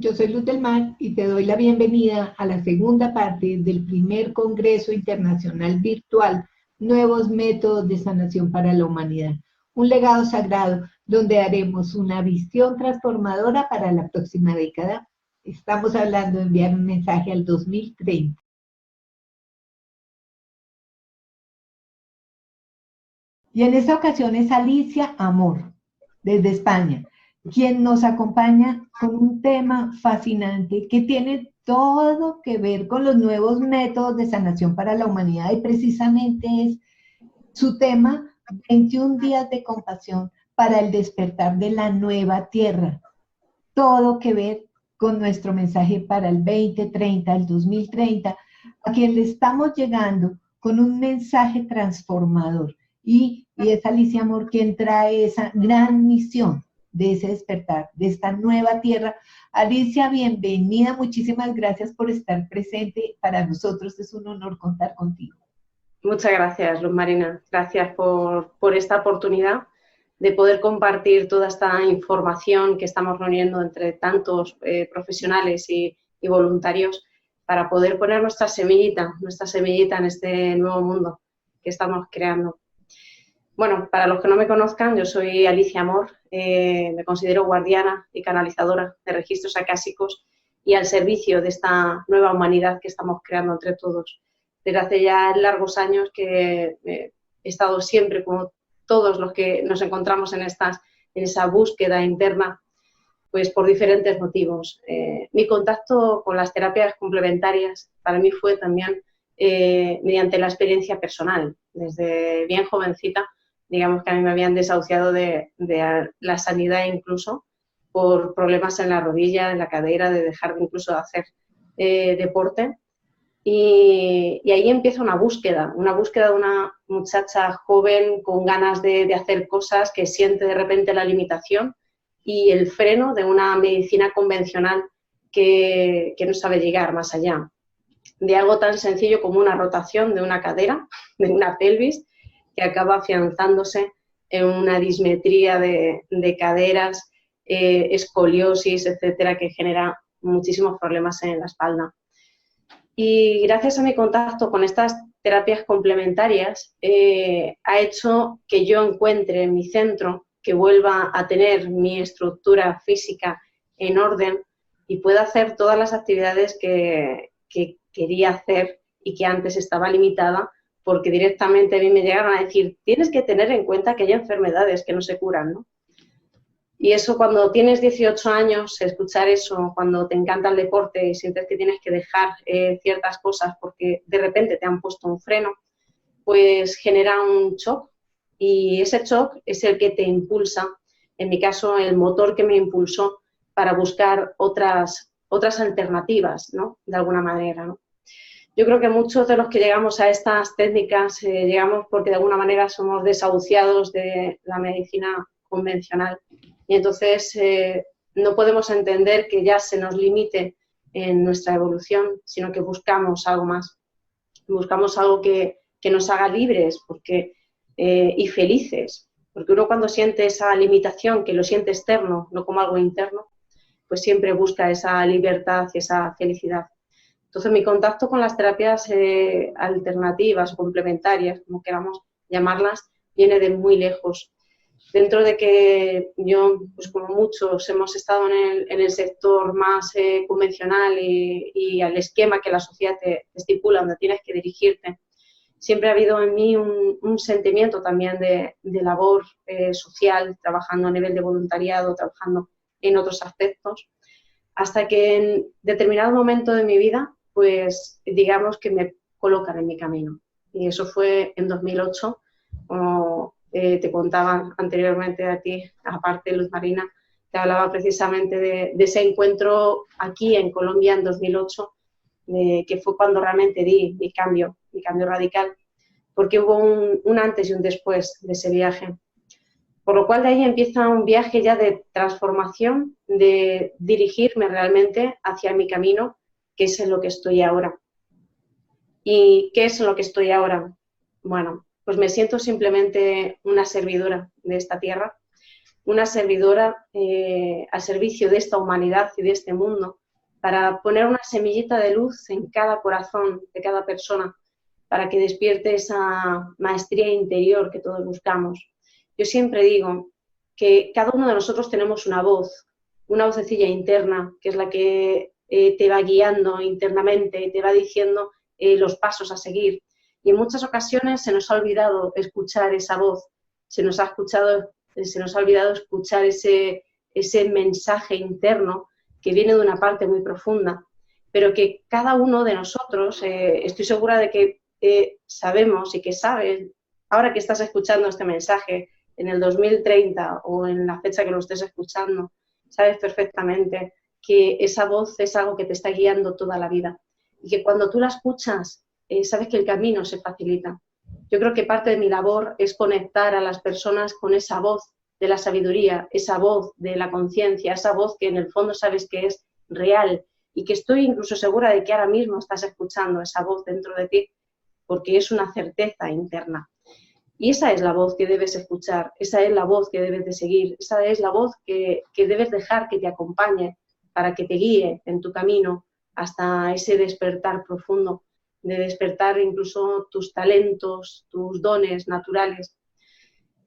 Yo soy Luz del Mar y te doy la bienvenida a la segunda parte del primer Congreso Internacional Virtual Nuevos Métodos de Sanación para la Humanidad, un legado sagrado donde haremos una visión transformadora para la próxima década. Estamos hablando de enviar un mensaje al 2030. Y en esta ocasión es Alicia Amor, desde España, quien nos acompaña con un tema fascinante que tiene todo que ver con los nuevos métodos de sanación para la humanidad y precisamente es su tema 21 días de compasión para el despertar de la nueva tierra. Todo que ver con nuestro mensaje para el 2030, el 2030, a quien le estamos llegando con un mensaje transformador. Y es Alicia Amor quien trae esa gran misión de ese despertar, de esta nueva tierra. Alicia, bienvenida, muchísimas gracias por estar presente. Para nosotros es un honor contar contigo. Muchas gracias, Luz Marina. Gracias por esta oportunidad de poder compartir toda esta información que estamos reuniendo entre tantos profesionales y voluntarios para poder poner nuestra semillita en este nuevo mundo que estamos creando. Bueno, para los que no me conozcan, yo soy Alicia Amor, me considero guardiana y canalizadora de registros acásicos y al servicio de esta nueva humanidad que estamos creando entre todos. Desde hace ya largos años que he estado siempre, como todos los que nos encontramos en esa búsqueda interna, pues por diferentes motivos. Mi contacto con las terapias complementarias para mí fue también mediante la experiencia personal. Desde bien jovencita, digamos que a mí me habían desahuciado de la sanidad incluso por problemas en la rodilla, en la cadera, de dejar incluso de hacer deporte. Y ahí empieza una búsqueda de una muchacha joven con ganas de hacer cosas, que siente de repente la limitación y el freno de una medicina convencional que no sabe llegar más allá. De algo tan sencillo como una rotación de una cadera, de una pelvis, que acaba afianzándose en una dismetría de caderas, escoliosis, etcétera, que genera muchísimos problemas en la espalda. Y gracias a mi contacto con estas terapias complementarias ha hecho que yo encuentre en mi centro, que vuelva a tener mi estructura física en orden y pueda hacer todas las actividades que quería hacer y que antes estaba limitada, porque directamente a mí me llegaron a decir, tienes que tener en cuenta que hay enfermedades que no se curan, ¿no? Y eso, cuando tienes 18 años, escuchar eso, cuando te encanta el deporte y sientes que tienes que dejar ciertas cosas porque de repente te han puesto un freno, pues genera un shock. Y ese shock es el que te impulsa, en mi caso, el motor que me impulsó para buscar otras alternativas, ¿no? De alguna manera, ¿no? Yo creo que muchos de los que llegamos a estas técnicas llegamos porque de alguna manera somos desahuciados de la medicina convencional. Y entonces no podemos entender que ya se nos limite en nuestra evolución, sino que buscamos algo más. Buscamos algo que nos haga libres y felices. Porque uno, cuando siente esa limitación, que lo siente externo, no como algo interno, pues siempre busca esa libertad y esa felicidad. Entonces, mi contacto con las terapias alternativas o complementarias, como queramos llamarlas, viene de muy lejos. Dentro de que yo, pues como muchos, hemos estado en el sector más convencional y al esquema que la sociedad te estipula, donde tienes que dirigirte, siempre ha habido en mí un sentimiento también de labor social, trabajando a nivel de voluntariado, trabajando en otros aspectos, hasta que en determinado momento de mi vida, pues digamos que me colocan en mi camino. Y eso fue en 2008, como te contaba anteriormente a ti, aparte Luz Marina, te hablaba precisamente de ese encuentro aquí en Colombia en 2008, que fue cuando realmente di mi cambio radical, porque hubo un antes y un después de ese viaje. Por lo cual de ahí empieza un viaje ya de transformación, de dirigirme realmente hacia mi camino, que es en lo que estoy ahora. ¿Y qué es en lo que estoy ahora? Bueno, pues me siento simplemente una servidora de esta tierra, una servidora al servicio de esta humanidad y de este mundo, para poner una semillita de luz en cada corazón de cada persona, para que despierte esa maestría interior que todos buscamos. Yo siempre digo que cada uno de nosotros tenemos una vocecilla interna, que es la que te va guiando internamente, te va diciendo los pasos a seguir. Y en muchas ocasiones se nos ha olvidado escuchar esa voz, se nos ha olvidado escuchar ese mensaje interno que viene de una parte muy profunda, pero que cada uno de nosotros, estoy segura de que sabemos y que sabes, ahora que estás escuchando este mensaje, en el 2030 o en la fecha que lo estés escuchando, sabes perfectamente que esa voz es algo que te está guiando toda la vida y que cuando tú la escuchas, sabes que el camino se facilita. Yo creo que parte de mi labor es conectar a las personas con esa voz de la sabiduría, esa voz de la conciencia, esa voz que en el fondo sabes que es real y que estoy incluso segura de que ahora mismo estás escuchando esa voz dentro de ti porque es una certeza interna. Y esa es la voz que debes escuchar, esa es la voz que debes de seguir, esa es la voz que debes dejar que te acompañe para que te guíe en tu camino hasta ese despertar profundo, de despertar incluso tus talentos, tus dones naturales.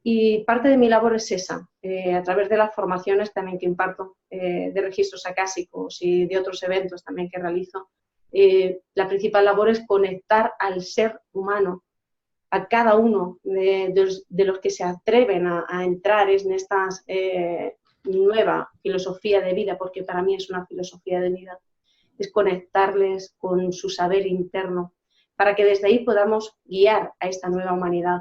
Y parte de mi labor es esa, a través de las formaciones también que imparto, de registros acásicos y de otros eventos también que realizo. La principal labor es conectar al ser humano, a cada uno de los que se atreven a entrar en esta nueva filosofía de vida, porque para mí es una filosofía de vida, es conectarles con su saber interno, para que desde ahí podamos guiar a esta nueva humanidad.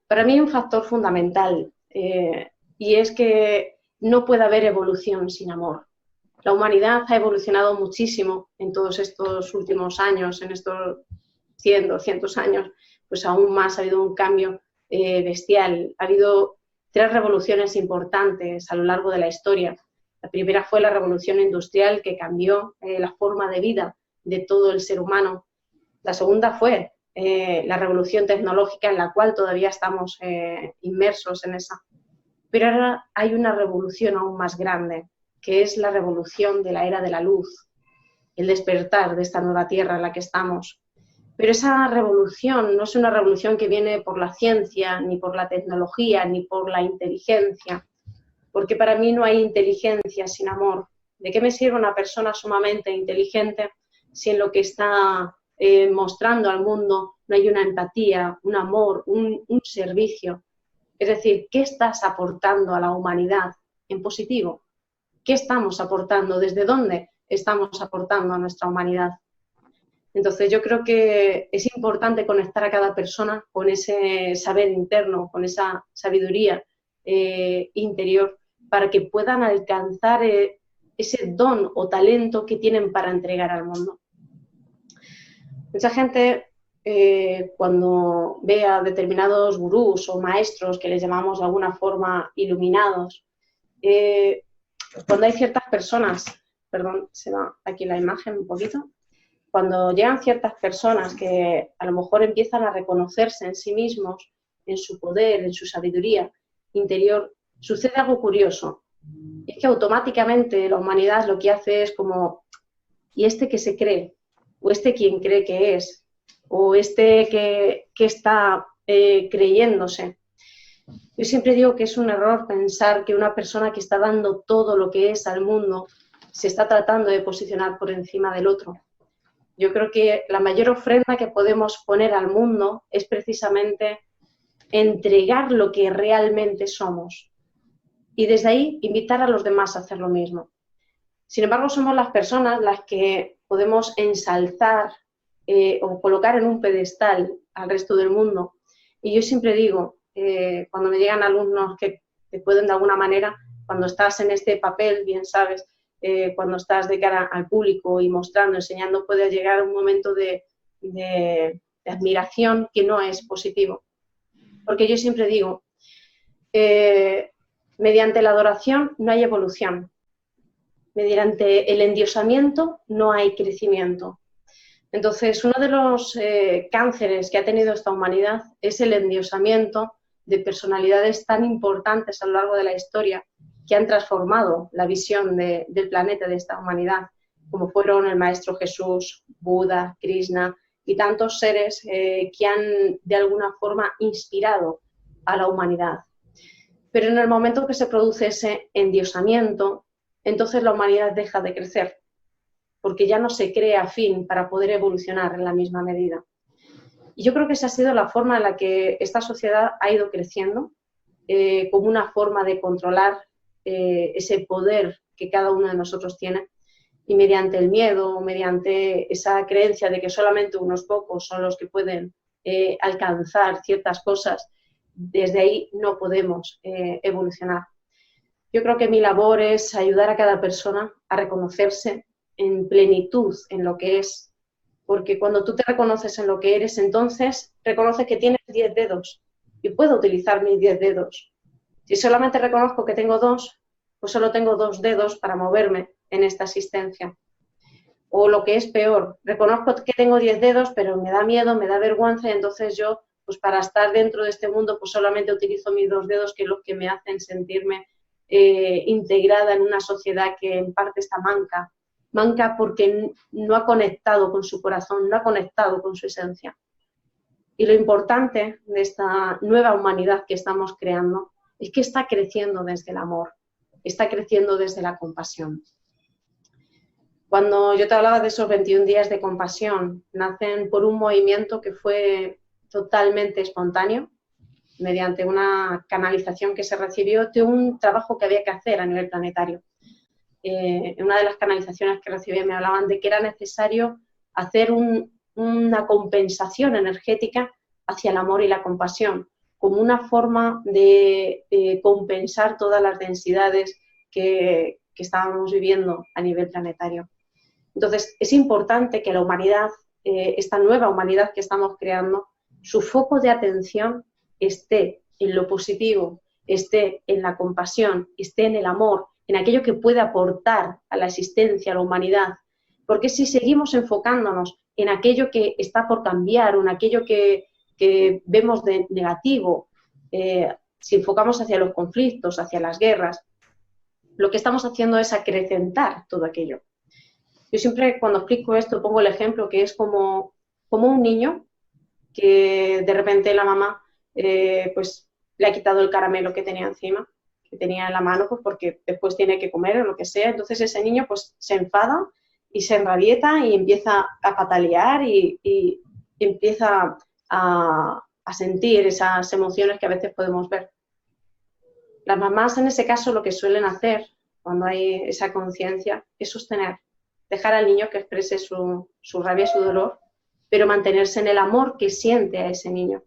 Para mí hay un factor fundamental y es que no puede haber evolución sin amor. La humanidad ha evolucionado muchísimo en todos estos últimos años, en estos 100, 200 años, pues aún más ha habido un cambio bestial. Ha habido 3 revoluciones importantes a lo largo de la historia. La primera fue la revolución industrial que cambió la forma de vida de todo el ser humano. La segunda fue la revolución tecnológica en la cual todavía estamos inmersos en esa. Pero ahora hay una revolución aún más grande, que es la revolución de la era de la luz, el despertar de esta nueva tierra en la que estamos. Pero esa revolución no es una revolución que viene por la ciencia, ni por la tecnología, ni por la inteligencia, porque para mí no hay inteligencia sin amor. ¿De qué me sirve una persona sumamente inteligente si en lo que está mostrando al mundo no hay una empatía, un amor, un servicio? Es decir, ¿qué estás aportando a la humanidad en positivo? ¿Qué estamos aportando? ¿Desde dónde estamos aportando a nuestra humanidad? Entonces yo creo que es importante conectar a cada persona con ese saber interno, con esa sabiduría interior, para que puedan alcanzar ese don o talento que tienen para entregar al mundo. Mucha gente cuando ve a determinados gurús o maestros que les llamamos de alguna forma iluminados, cuando hay ciertas personas, perdón, se va aquí la imagen un poquito, cuando llegan ciertas personas que a lo mejor empiezan a reconocerse en sí mismos, en su poder, en su sabiduría interior, sucede algo curioso. Es que automáticamente la humanidad lo que hace es como, ¿y este que se cree? ¿O este quién cree que es? ¿O este que está creyéndose? Yo siempre digo que es un error pensar que una persona que está dando todo lo que es al mundo se está tratando de posicionar por encima del otro. Yo creo que la mayor ofrenda que podemos poner al mundo es precisamente entregar lo que realmente somos y desde ahí invitar a los demás a hacer lo mismo. Sin embargo, somos las personas las que podemos ensalzar o colocar en un pedestal al resto del mundo. Y yo siempre digo, cuando me llegan alumnos que te pueden de alguna manera, cuando estás en este papel, bien sabes, cuando estás de cara al público y mostrando, enseñando, puede llegar un momento de admiración que no es positivo. Porque yo siempre digo, mediante la adoración no hay evolución, mediante el endiosamiento no hay crecimiento. Entonces, uno de los cánceres que ha tenido esta humanidad es el endiosamiento de personalidades tan importantes a lo largo de la historia que han transformado la visión del planeta, de esta humanidad, como fueron el Maestro Jesús, Buda, Krishna y tantos seres que han de alguna forma inspirado a la humanidad. Pero en el momento que se produce ese endiosamiento, entonces la humanidad deja de crecer, porque ya no se crea fin para poder evolucionar en la misma medida. Y yo creo que esa ha sido la forma en la que esta sociedad ha ido creciendo, como una forma de controlar ese poder que cada uno de nosotros tiene, y mediante el miedo, mediante esa creencia de que solamente unos pocos son los que pueden alcanzar ciertas cosas, desde ahí no podemos evolucionar. Yo creo que mi labor es ayudar a cada persona a reconocerse en plenitud en lo que es, porque cuando tú te reconoces en lo que eres, entonces reconoces que tienes 10 dedos y puedo utilizar mis 10 dedos. Si solamente reconozco que tengo 2, pues solo tengo 2 dedos para moverme en esta existencia. O lo que es peor, reconozco que tengo 10 dedos, pero me da miedo, me da vergüenza, y entonces yo, pues para estar dentro de este mundo, pues solamente utilizo mis 2 dedos, que es lo que me hacen sentirme integrada en una sociedad que en parte está manca. Manca porque no ha conectado con su corazón, no ha conectado con su esencia. Y lo importante de esta nueva humanidad que estamos creando es que está creciendo desde el amor, está creciendo desde la compasión. Cuando yo te hablaba de esos 21 días de compasión, nacen por un movimiento que fue totalmente espontáneo, mediante una canalización que se recibió de un trabajo que había que hacer a nivel planetario. En una de las canalizaciones que recibí me hablaban de que era necesario hacer una compensación energética hacia el amor y la compasión, como una forma de compensar todas las densidades que estábamos viviendo a nivel planetario. Entonces, es importante que la humanidad, esta nueva humanidad que estamos creando, su foco de atención esté en lo positivo, esté en la compasión, esté en el amor, en aquello que puede aportar a la existencia, a la humanidad. Porque si seguimos enfocándonos en aquello que está por cambiar o en aquello que vemos de negativo, si enfocamos hacia los conflictos, hacia las guerras, lo que estamos haciendo es acrecentar todo aquello. Yo siempre cuando explico esto pongo el ejemplo que es como un niño que de repente la mamá pues le ha quitado el caramelo que tenía encima, que tenía en la mano, pues porque después tiene que comer o lo que sea. Entonces ese niño pues se enfada y se enrabieta y empieza a patalear y empieza a sentir esas emociones que a veces podemos ver. Las mamás en ese caso lo que suelen hacer cuando hay esa conciencia es sostener, dejar al niño que exprese su rabia y su dolor, pero mantenerse en el amor que siente a ese niño.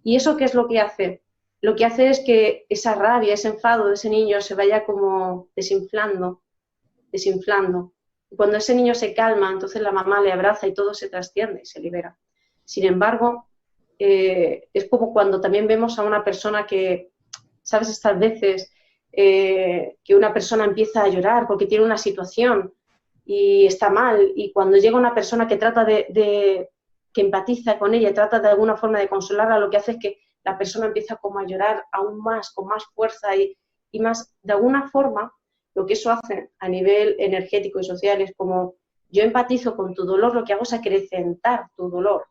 ¿Y eso qué es lo que hace? Lo que hace es que esa rabia, ese enfado de ese niño se vaya como desinflando. Y cuando ese niño se calma, entonces la mamá le abraza y todo se trasciende y se libera. Sin embargo, es como cuando también vemos a una persona que, ¿sabes? Estas veces que una persona empieza a llorar porque tiene una situación y está mal, y cuando llega una persona que trata que empatiza con ella, trata de alguna forma de consolarla, lo que hace es que la persona empieza como a llorar aún más, con más fuerza y más, de alguna forma, lo que eso hace a nivel energético y social es como yo empatizo con tu dolor, lo que hago es acrecentar tu dolor.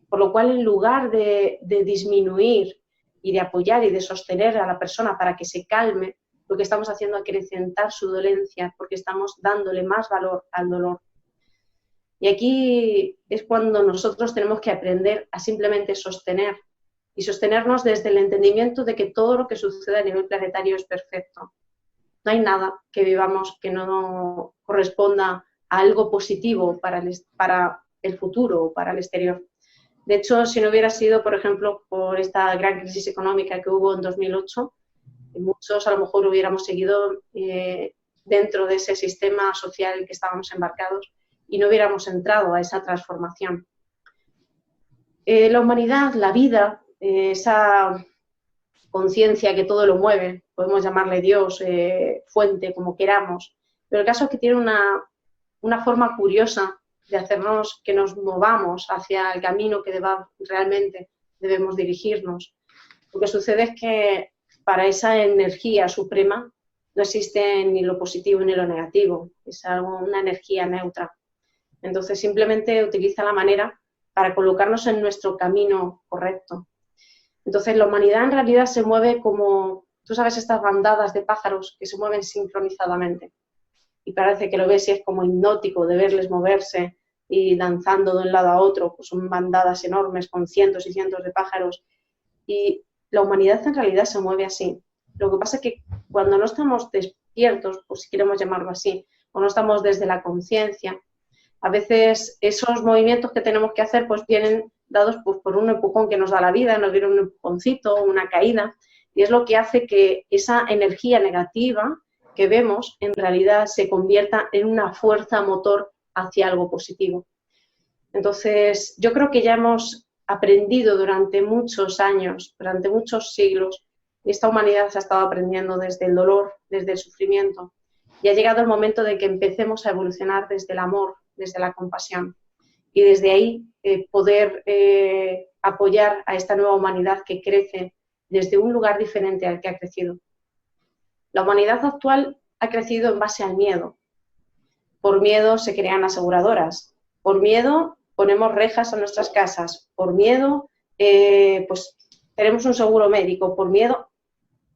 Por lo cual, en lugar de disminuir y de apoyar y de sostener a la persona para que se calme, lo que estamos haciendo es acrecentar su dolencia, porque estamos dándole más valor al dolor. Y aquí es cuando nosotros tenemos que aprender a simplemente sostener, y sostenernos desde el entendimiento de que todo lo que sucede a nivel planetario es perfecto. No hay nada que vivamos que no corresponda a algo positivo para el futuro o para el exterior. De hecho, si no hubiera sido, por ejemplo, por esta gran crisis económica que hubo en 2008, muchos a lo mejor hubiéramos seguido dentro de ese sistema social en el que estábamos embarcados y no hubiéramos entrado a esa transformación. La humanidad, la vida, esa conciencia que todo lo mueve, podemos llamarle Dios, fuente, como queramos, pero el caso es que tiene una forma curiosa de hacernos que nos movamos hacia el camino que realmente debemos dirigirnos. Lo que sucede es que para esa energía suprema no existe ni lo positivo ni lo negativo, es una energía neutra. Entonces simplemente utiliza la manera para colocarnos en nuestro camino correcto. Entonces la humanidad en realidad se mueve como, tú sabes, estas bandadas de pájaros que se mueven sincronizadamente. Y parece que lo ves y es como hipnótico de verles moverse y danzando de un lado a otro, pues son bandadas enormes con cientos y cientos de pájaros. Y la humanidad en realidad se mueve así. Lo que pasa es que cuando no estamos despiertos, por si queremos llamarlo así, o no estamos desde la conciencia, a veces esos movimientos que tenemos que hacer pues vienen dados pues, por un empujón que nos da la vida, nos viene un empujoncito, una caída, y es lo que hace que esa energía negativa que vemos en realidad se convierta en una fuerza motor hacia algo positivo. Entonces, yo creo que ya hemos aprendido durante muchos años, durante muchos siglos, y esta humanidad se ha estado aprendiendo desde el dolor, desde el sufrimiento, y ha llegado el momento de que empecemos a evolucionar desde el amor, desde la compasión, y desde ahí poder apoyar a esta nueva humanidad que crece desde un lugar diferente al que ha crecido. La humanidad actual ha crecido en base al miedo. Por miedo se crean aseguradoras, por miedo ponemos rejas a nuestras casas, por miedo pues tenemos un seguro médico, por miedo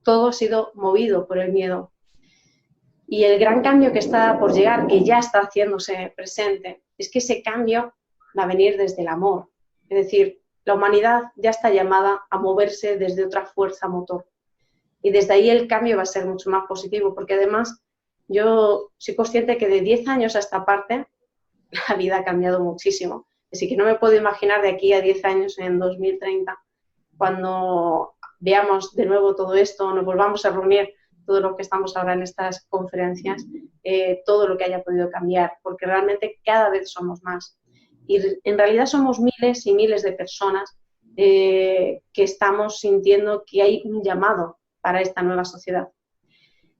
todo ha sido movido por el miedo. Y el gran cambio que está por llegar, que ya está haciéndose presente, es que ese cambio va a venir desde el amor. Es decir, la humanidad ya está llamada a moverse desde otra fuerza motor. Y desde ahí el cambio va a ser mucho más positivo, porque además yo soy consciente que de 10 años a esta parte la vida ha cambiado muchísimo. Así que no me puedo imaginar de aquí a 10 años, en 2030, cuando veamos de nuevo todo esto, nos volvamos a reunir todos los que estamos ahora en estas conferencias, todo lo que haya podido cambiar, porque realmente cada vez somos más. Y en realidad somos miles y miles de personas que estamos sintiendo que hay un llamado para esta nueva sociedad.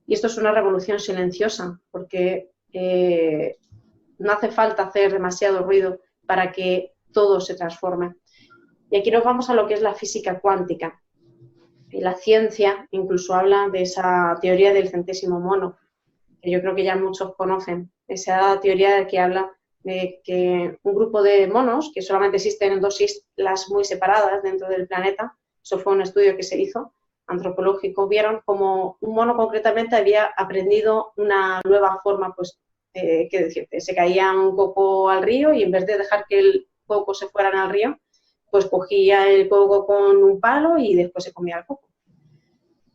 Y esto es una revolución silenciosa, porque no hace falta hacer demasiado ruido para que todo se transforme. Y aquí nos vamos a lo que es la física cuántica. Y la ciencia incluso habla de esa teoría del centésimo mono, que yo creo que ya muchos conocen. Esa teoría que habla de que un grupo de monos, que solamente existen en 2 islas muy separadas dentro del planeta, eso fue un estudio que se hizo, antropológico, vieron como un mono concretamente había aprendido una nueva forma, pues, ¿qué decirte? Se caía un coco al río y en vez de dejar que el coco se fuera al río, pues cogía el coco con un palo y después se comía el coco.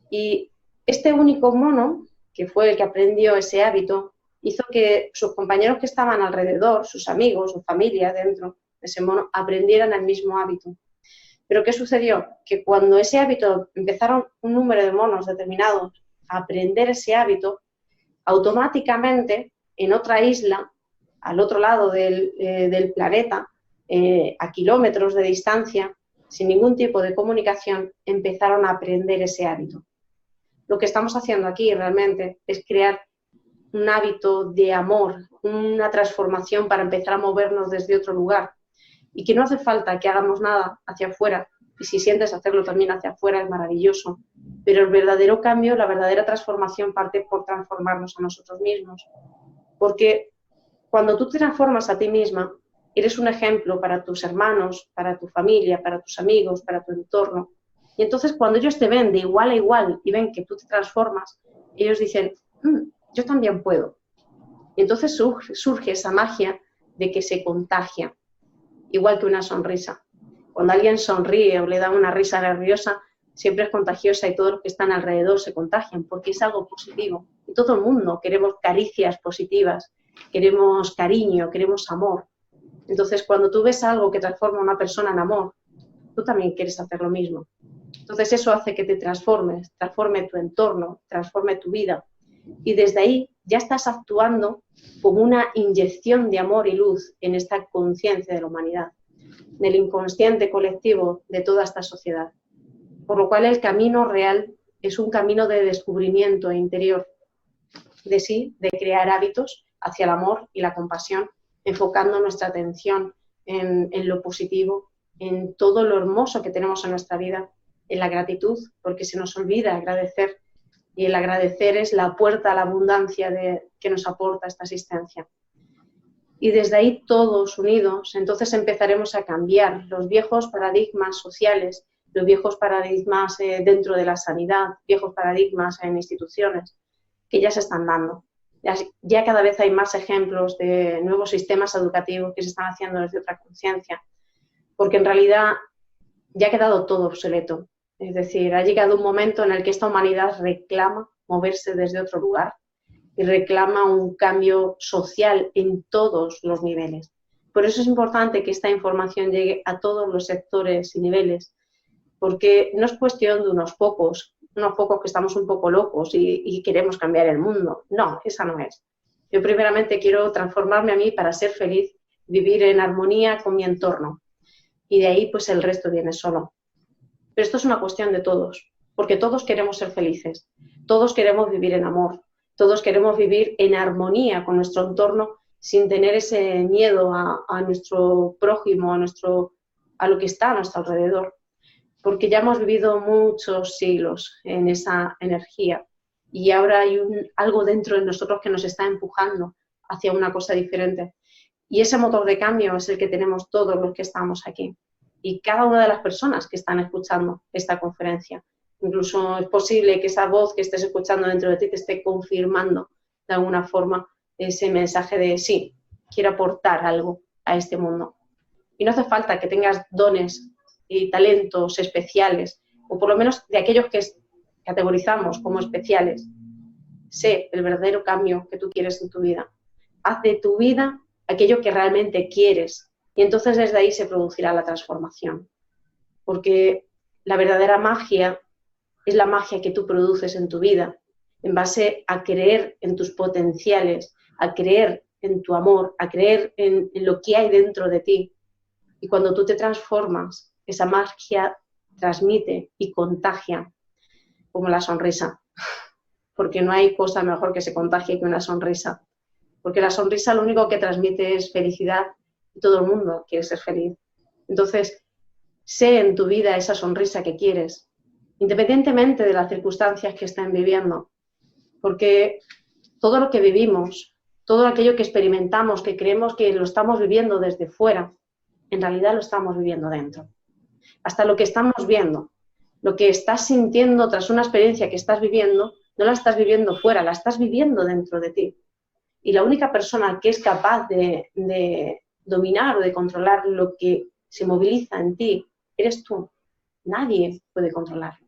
Y este único mono, que fue el que aprendió ese hábito, hizo que sus compañeros que estaban alrededor, sus amigos, su familia dentro de ese mono, aprendieran el mismo hábito. Pero ¿qué sucedió? Que cuando ese hábito empezaron un número de monos determinados a aprender ese hábito, automáticamente en otra isla, al otro lado del planeta, a kilómetros de distancia, sin ningún tipo de comunicación, empezaron a aprender ese hábito. Lo que estamos haciendo aquí realmente es crear un hábito de amor, una transformación para empezar a movernos desde otro lugar. Y que no hace falta que hagamos nada hacia afuera, y si sientes hacerlo también hacia afuera es maravilloso, pero el verdadero cambio, la verdadera transformación parte por transformarnos a nosotros mismos. Porque cuando tú te transformas a ti misma, eres un ejemplo para tus hermanos, para tu familia, para tus amigos, para tu entorno. Y entonces cuando ellos te ven de igual a igual y ven que tú te transformas, ellos dicen, yo también puedo. Y entonces surge esa magia de que se contagia, igual que una sonrisa. Cuando alguien sonríe o le da una risa nerviosa, siempre es contagiosa y todos los que están alrededor se contagian porque es algo positivo. Y todo el mundo queremos caricias positivas, queremos cariño, queremos amor. Entonces, cuando tú ves algo que transforma a una persona en amor, tú también quieres hacer lo mismo. Entonces, eso hace que te transformes, transforme tu entorno, transforme tu vida. Y desde ahí ya estás actuando como una inyección de amor y luz en esta conciencia de la humanidad, en el inconsciente colectivo de toda esta sociedad. Por lo cual el camino real es un camino de descubrimiento interior de sí, de crear hábitos hacia el amor y la compasión, enfocando nuestra atención en lo positivo, en todo lo hermoso que tenemos en nuestra vida en la gratitud, porque se nos olvida agradecer, y el agradecer es la puerta a la abundancia que nos aporta esta asistencia. Y desde ahí todos unidos, entonces empezaremos a cambiar los viejos paradigmas sociales, los viejos paradigmas dentro de la sanidad, viejos paradigmas en instituciones, que ya se están dando. Ya cada vez hay más ejemplos de nuevos sistemas educativos que se están haciendo desde otra conciencia, porque en realidad ya ha quedado todo obsoleto. Es decir, ha llegado un momento en el que esta humanidad reclama moverse desde otro lugar y reclama un cambio social en todos los niveles. Por eso es importante que esta información llegue a todos los sectores y niveles, porque no es cuestión de unos pocos que estamos un poco locos y queremos cambiar el mundo. No, esa no es. Yo primeramente quiero transformarme a mí para ser feliz, vivir en armonía con mi entorno. Y de ahí pues el resto viene solo. Pero esto es una cuestión de todos, porque todos queremos ser felices, todos queremos vivir en amor, todos queremos vivir en armonía con nuestro entorno sin tener ese miedo a nuestro prójimo, a lo que está a nuestro alrededor. Porque ya hemos vivido muchos siglos en esa energía y ahora hay algo dentro de nosotros que nos está empujando hacia una cosa diferente. Y ese motor de cambio es el que tenemos todos los que estamos aquí y cada una de las personas que están escuchando esta conferencia. Incluso es posible que esa voz que estés escuchando dentro de ti te esté confirmando de alguna forma ese mensaje de sí, quiero aportar algo a este mundo. Y no hace falta que tengas dones y talentos especiales, o por lo menos de aquellos que categorizamos como especiales. Sé el verdadero cambio que tú quieres en tu vida. Haz de tu vida aquello que realmente quieres y entonces desde ahí se producirá la transformación. Porque la verdadera magia es la magia que tú produces en tu vida, en base a creer en tus potenciales, a creer en tu amor, a creer en lo que hay dentro de ti. Y cuando tú te transformas, esa magia transmite y contagia, como la sonrisa. Porque no hay cosa mejor que se contagie que una sonrisa. Porque la sonrisa lo único que transmite es felicidad y todo el mundo quiere ser feliz. Entonces, sé en tu vida esa sonrisa que quieres, independientemente de las circunstancias que estén viviendo. Porque todo lo que vivimos, todo aquello que experimentamos, que creemos que lo estamos viviendo desde fuera, en realidad lo estamos viviendo dentro. Hasta lo que estamos viendo, lo que estás sintiendo tras una experiencia que estás viviendo, no la estás viviendo fuera, la estás viviendo dentro de ti. Y la única persona que es capaz de dominar o de controlar lo que se moviliza en ti, eres tú. Nadie puede controlarlo.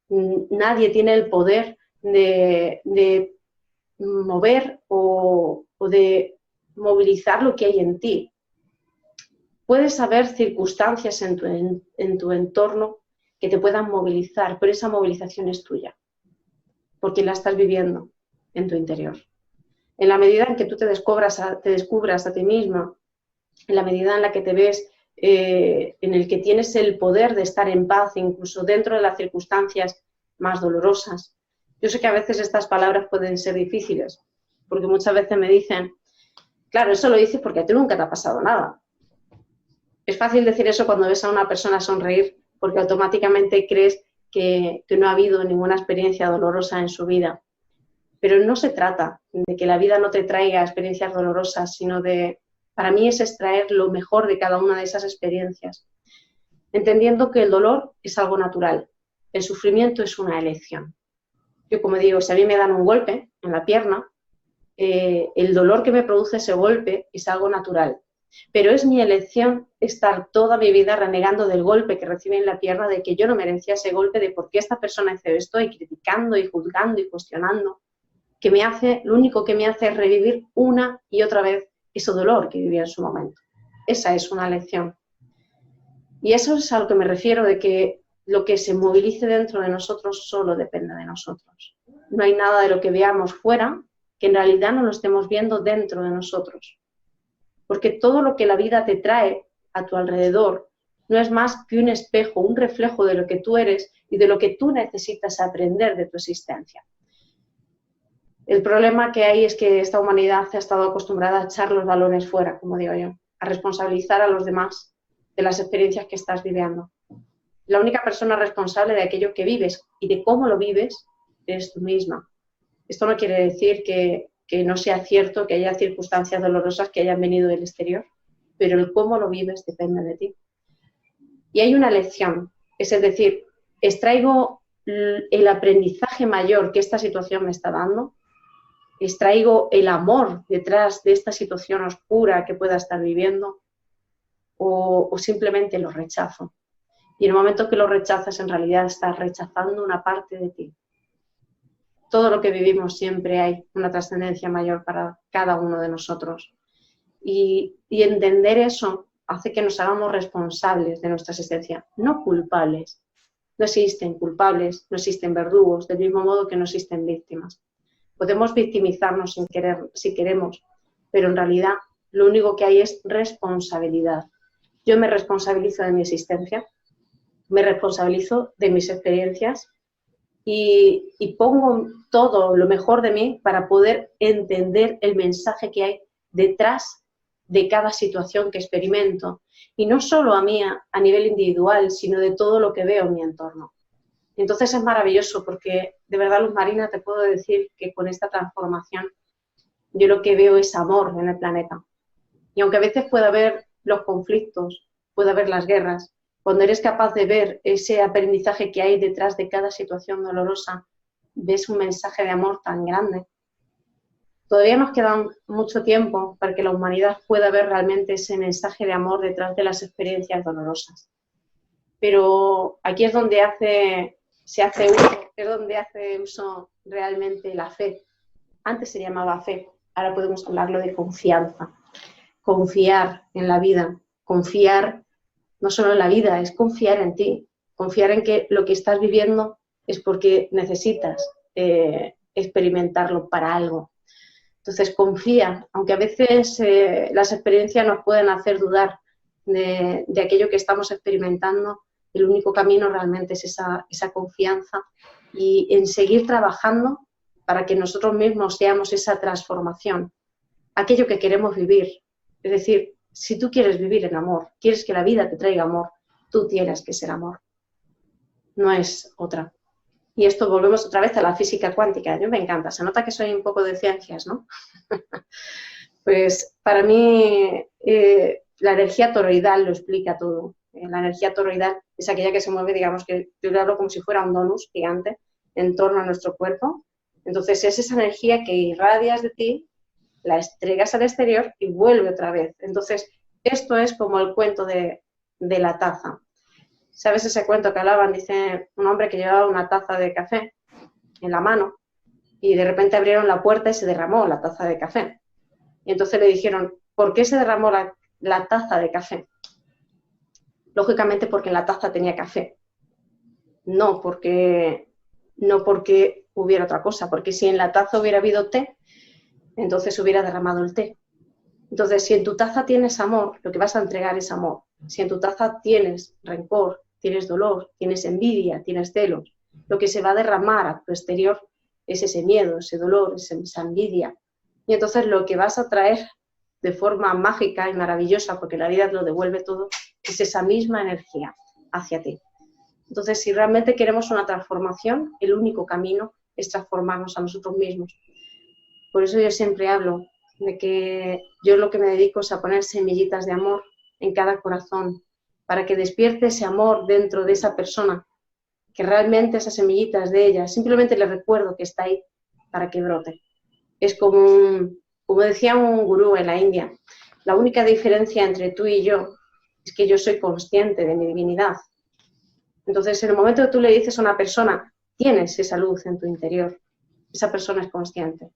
Nadie tiene el poder de mover o de movilizar lo que hay en ti. Puedes haber circunstancias en tu entorno que te puedan movilizar, pero esa movilización es tuya, porque la estás viviendo en tu interior. En la medida en que tú te descubras a ti misma, en la medida en la que te ves, en el que tienes el poder de estar en paz, incluso dentro de las circunstancias más dolorosas. Yo sé que a veces estas palabras pueden ser difíciles, porque muchas veces me dicen, claro, eso lo dices porque a ti nunca te ha pasado nada. Es fácil decir eso cuando ves a una persona sonreír, porque automáticamente crees que no ha habido ninguna experiencia dolorosa en su vida. Pero no se trata de que la vida no te traiga experiencias dolorosas, sino para mí es extraer lo mejor de cada una de esas experiencias, entendiendo que el dolor es algo natural, el sufrimiento es una elección. Yo, como digo, si a mí me dan un golpe en la pierna, el dolor que me produce ese golpe es algo natural, pero es mi elección estar toda mi vida renegando del golpe que recibí en la pierna, de que yo no merecía ese golpe, de por qué esta persona hizo esto, y criticando y juzgando y cuestionando, lo único que me hace es revivir una y otra vez ese dolor que vivía en su momento. Esa es una lección. Y eso es a lo que me refiero, de que lo que se movilice dentro de nosotros solo depende de nosotros. No hay nada de lo que veamos fuera que en realidad no lo estemos viendo dentro de nosotros. Porque todo lo que la vida te trae a tu alrededor no es más que un espejo, un reflejo de lo que tú eres y de lo que tú necesitas aprender de tu existencia. El problema que hay es que esta humanidad ha estado acostumbrada a echar los balones fuera, como digo yo, a responsabilizar a los demás de las experiencias que estás viviendo. la única persona responsable de aquello que vives y de cómo lo vives eres tú misma. Esto no quiere decir que no sea cierto que haya circunstancias dolorosas que hayan venido del exterior, pero el cómo lo vives depende de ti. Y hay una lección, es decir, extraigo el aprendizaje mayor que esta situación me está dando, extraigo el amor detrás de esta situación oscura que pueda estar viviendo, o simplemente lo rechazo. Y en el momento que lo rechazas, en realidad estás rechazando una parte de ti. Todo lo que vivimos siempre hay una trascendencia mayor para cada uno de nosotros. Y entender eso hace que nos hagamos responsables de nuestra existencia, no culpables. No existen culpables, no existen verdugos, del mismo modo que no existen víctimas. Podemos victimizarnos sin querer, si queremos, pero en realidad lo único que hay es responsabilidad. Yo me responsabilizo de mi existencia, me responsabilizo de mis experiencias y pongo todo lo mejor de mí para poder entender el mensaje que hay detrás de cada situación que experimento. Y no solo a mí a nivel individual, sino de todo lo que veo en mi entorno. Entonces es maravilloso porque, de verdad, Luz Marina, te puedo decir que con esta transformación yo lo que veo es amor en el planeta. Y aunque a veces pueda haber los conflictos, pueda haber las guerras, cuando eres capaz de ver ese aprendizaje que hay detrás de cada situación dolorosa, ves un mensaje de amor tan grande. Todavía nos queda mucho tiempo para que la humanidad pueda ver realmente ese mensaje de amor detrás de las experiencias dolorosas. Pero aquí es donde es donde hace uso realmente la fe. Antes se llamaba fe, ahora podemos hablarlo de confianza. Confiar en la vida, confiar no solo en la vida, es confiar en ti, confiar en que lo que estás viviendo es porque necesitas experimentarlo para algo. Entonces confía, aunque a veces las experiencias nos pueden hacer dudar de aquello que estamos experimentando, el único camino realmente es esa confianza y en seguir trabajando para que nosotros mismos seamos esa transformación, aquello que queremos vivir. Es decir, si tú quieres vivir en amor, quieres que la vida te traiga amor, tú tienes que ser amor. No es otra. Y esto volvemos otra vez a la física cuántica. A mí me encanta. Se nota que soy un poco de ciencias, ¿no? Pues para mí la energía toroidal lo explica todo. La energía toroidal es aquella que se mueve, digamos, que yo le hablo como si fuera un donus gigante en torno a nuestro cuerpo. Entonces es esa energía que irradias de ti, la entregas al exterior y vuelve otra vez. Entonces, esto es como el cuento de la taza. ¿Sabes ese cuento que hablaban? Dice un hombre que llevaba una taza de café en la mano y de repente abrieron la puerta y se derramó la taza de café. Y entonces le dijeron, ¿por qué se derramó la taza de café? Lógicamente porque en la taza tenía café. No porque hubiera otra cosa, porque si en la taza hubiera habido té, entonces hubiera derramado el té. Entonces, si en tu taza tienes amor, lo que vas a entregar es amor. Si en tu taza tienes rencor, tienes dolor, tienes envidia, tienes celos, lo que se va a derramar a tu exterior es ese miedo, ese dolor, esa envidia. Y entonces lo que vas a traer de forma mágica y maravillosa, porque la vida te lo devuelve todo, es esa misma energía hacia ti. Entonces, si realmente queremos una transformación, el único camino es transformarnos a nosotros mismos. Por eso yo siempre hablo de que yo lo que me dedico es a poner semillitas de amor en cada corazón, para que despierte ese amor dentro de esa persona, que realmente esas semillitas de ella, simplemente le recuerdo que está ahí para que brote. Es como decía un gurú en la India, la única diferencia entre tú y yo es que yo soy consciente de mi divinidad. Entonces, en el momento que tú le dices a una persona, tienes esa luz en tu interior, esa persona es consciente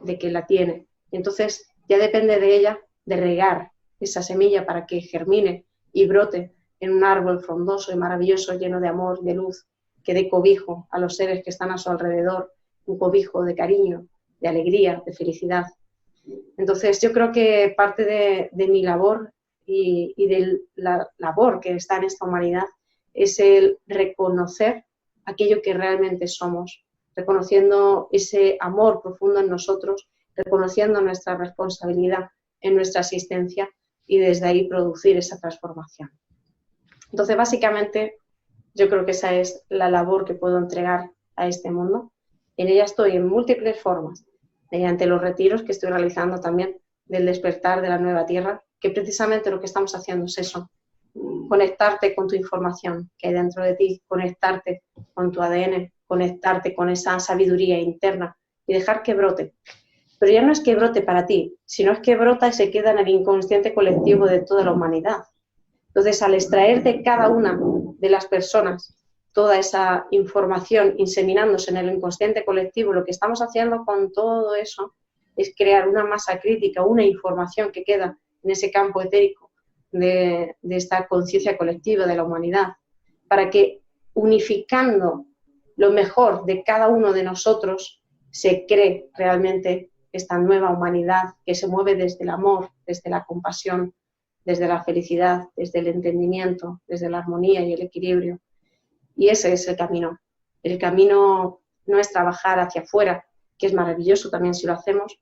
de que la tiene. Y entonces ya depende de ella de regar esa semilla para que germine y brote en un árbol frondoso y maravilloso, lleno de amor, de luz, que dé cobijo a los seres que están a su alrededor, un cobijo de cariño, de alegría, de felicidad. Entonces yo creo que parte de mi labor y de la labor que está en esta humanidad es el reconocer aquello que realmente somos, reconociendo ese amor profundo en nosotros, reconociendo nuestra responsabilidad en nuestra existencia y desde ahí producir esa transformación. Entonces, básicamente, Yo creo que esa es la labor que puedo entregar a este mundo. En ella estoy en múltiples formas, mediante los retiros que estoy realizando también del despertar de la nueva tierra, que precisamente lo que estamos haciendo es eso, conectarte con tu información que hay dentro de ti, conectarte con tu ADN, conectarte con esa sabiduría interna y dejar que brote. Pero ya no es que brote para ti, sino es que brota y se queda en el inconsciente colectivo de toda la humanidad. Entonces, al extraer de cada una de las personas toda esa información inseminándose en el inconsciente colectivo, lo que estamos haciendo con todo eso es crear una masa crítica, una información que queda en ese campo etérico de esta conciencia colectiva de la humanidad, para que unificando lo mejor de cada uno de nosotros se cree realmente esta nueva humanidad que se mueve desde el amor, desde la compasión, desde la felicidad, desde el entendimiento, desde la armonía y el equilibrio. Y ese es el camino. El camino no es trabajar hacia afuera, que es maravilloso también si lo hacemos,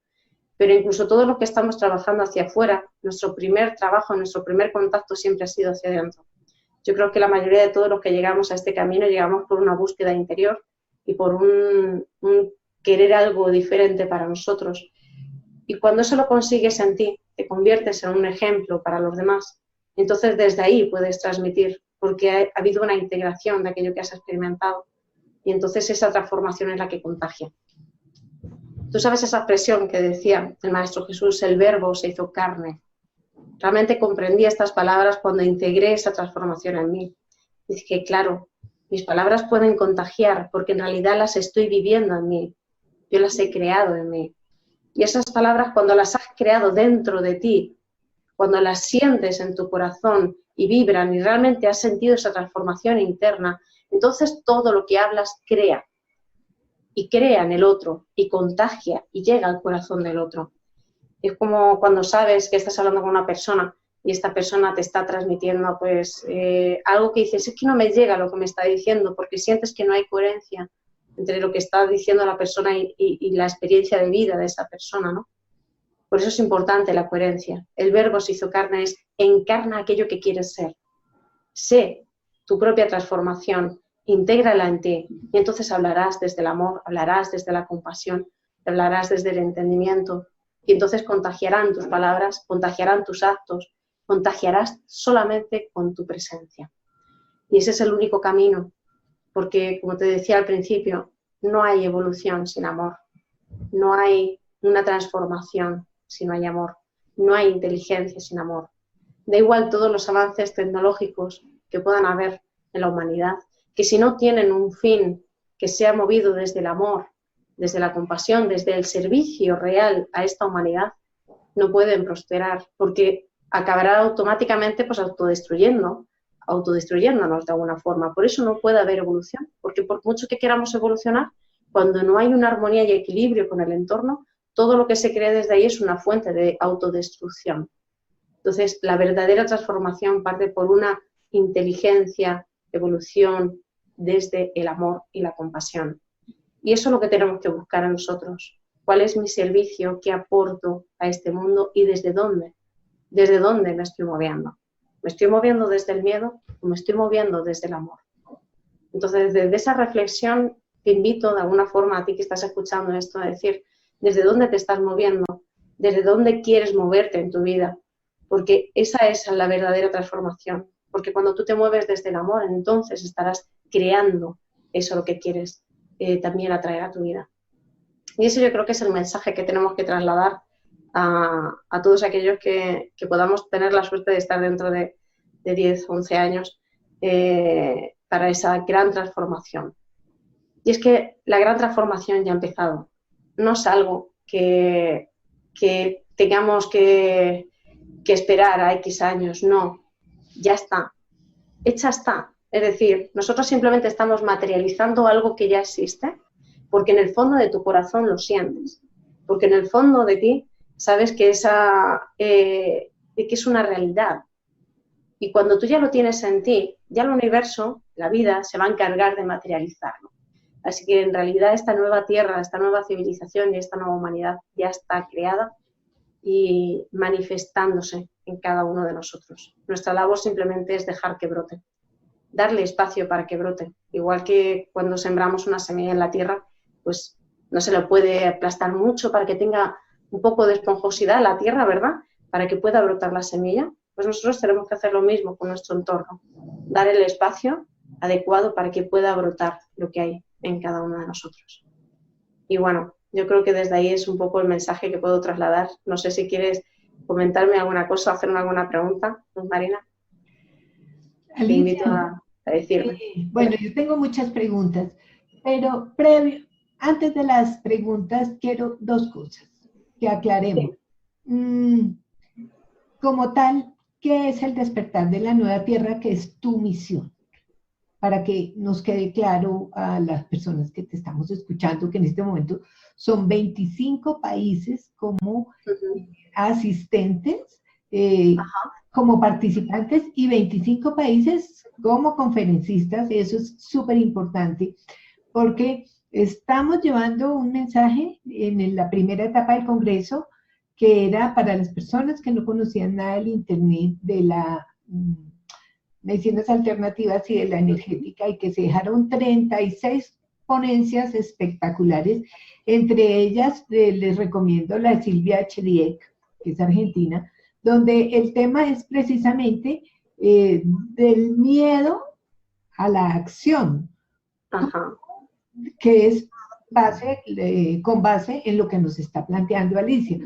pero incluso todo lo que estamos trabajando hacia afuera, nuestro primer trabajo, nuestro primer contacto siempre ha sido hacia adentro. Yo creo que la mayoría de todos los que llegamos a este camino llegamos por una búsqueda interior y por un querer algo diferente para nosotros. Y cuando eso lo consigues en ti, te conviertes en un ejemplo para los demás. Entonces desde ahí puedes transmitir, porque ha habido una integración de aquello que has experimentado. Y entonces esa transformación es la que contagia. Tú sabes esa expresión que decía el Maestro Jesús, el verbo se hizo carne. Realmente comprendí estas palabras cuando integré esa transformación en mí. Y dije, claro, mis palabras pueden contagiar porque en realidad las estoy viviendo en mí. Yo las he creado en mí. Y esas palabras, cuando las has creado dentro de ti, cuando las sientes en tu corazón y vibran y realmente has sentido esa transformación interna, entonces todo lo que hablas crea. Y crea en el otro, y contagia, y llega al corazón del otro. Es como cuando sabes que estás hablando con una persona y esta persona te está transmitiendo pues algo que dices, es que no me llega lo que me está diciendo, porque sientes que no hay coherencia entre lo que está diciendo la persona y la experiencia de vida de esa persona, ¿no? Por eso es importante la coherencia. El verbo se hizo carne es encarna aquello que quieres ser. Sé tu propia transformación, intégrala en ti y entonces hablarás desde el amor, hablarás desde la compasión, hablarás desde el entendimiento y entonces contagiarán tus palabras, contagiarán tus actos, contagiarás solamente con tu presencia. Y ese es el único camino, porque como te decía al principio, no hay evolución sin amor, no hay una transformación si no hay amor, no hay inteligencia sin amor. Da igual todos los avances tecnológicos que puedan haber en la humanidad, que si no tienen un fin que sea movido desde el amor, desde la compasión, desde el servicio real a esta humanidad, no pueden prosperar, porque acabará automáticamente pues autodestruyéndonos de alguna forma. Por eso no puede haber evolución, porque por mucho que queramos evolucionar, cuando no hay una armonía y equilibrio con el entorno, todo lo que se crea desde ahí es una fuente de autodestrucción. Entonces, la verdadera transformación parte por una inteligencia, evolución desde el amor y la compasión. Y eso es lo que tenemos que buscar en nosotros. ¿Cuál es mi servicio? ¿Qué aporto a este mundo? ¿Y desde dónde? ¿Desde dónde me estoy moviendo? ¿Me estoy moviendo desde el miedo o me estoy moviendo desde el amor? Entonces, desde esa reflexión, te invito de alguna forma a ti que estás escuchando esto a decir, ¿desde dónde te estás moviendo? ¿Desde dónde quieres moverte en tu vida? Porque esa es la verdadera transformación. Porque cuando tú te mueves desde el amor, entonces estarás creando eso lo que quieres también atraer a tu vida. Y eso yo creo que es el mensaje que tenemos que trasladar a todos aquellos que podamos tener la suerte de estar dentro de 10, 11 años para esa gran transformación. Y es que la gran transformación ya ha empezado. No es algo que tengamos que esperar a X años, no, ya está, hecha está. Es decir, nosotros simplemente estamos materializando algo que ya existe, porque en el fondo de tu corazón lo sientes, porque en el fondo de ti sabes que que es una realidad. Y cuando tú ya lo tienes en ti, ya el universo, la vida, se va a encargar de materializarlo. Así que en realidad esta nueva tierra, esta nueva civilización y esta nueva humanidad ya está creada y manifestándose en cada uno de nosotros. Nuestra labor simplemente es dejar que brote. darle espacio para que brote. Igual que cuando sembramos una semilla en la tierra, pues no se le puede aplastar mucho para que tenga un poco de esponjosidad la tierra, ¿verdad? Para que pueda brotar la semilla. Pues nosotros tenemos que hacer lo mismo con nuestro entorno, dar el espacio adecuado para que pueda brotar lo que hay en cada uno de nosotros. Y bueno, yo creo que desde ahí es un poco el mensaje que puedo trasladar. No sé si quieres comentarme alguna cosa, hacerme alguna pregunta, Marina. Te invito a decirme. Bueno, yo tengo muchas preguntas, pero antes de las preguntas quiero dos cosas que aclaremos. Como tal, ¿qué es el despertar de la nueva tierra, que es tu misión? Para que nos quede claro a las personas que te estamos escuchando, que en este momento son 25 países como asistentes, como participantes, y 25 países como conferencistas. Eso es súper importante, porque estamos llevando un mensaje en la primera etapa del Congreso, que era para las personas que no conocían nada del Internet, de la medicinas alternativas y de la energética, y que se dejaron 36 ponencias espectaculares. Entre ellas les recomiendo la de Silvia Chediek, que es argentina, donde el tema es precisamente del miedo a la acción, que es con base en lo que nos está planteando Alicia.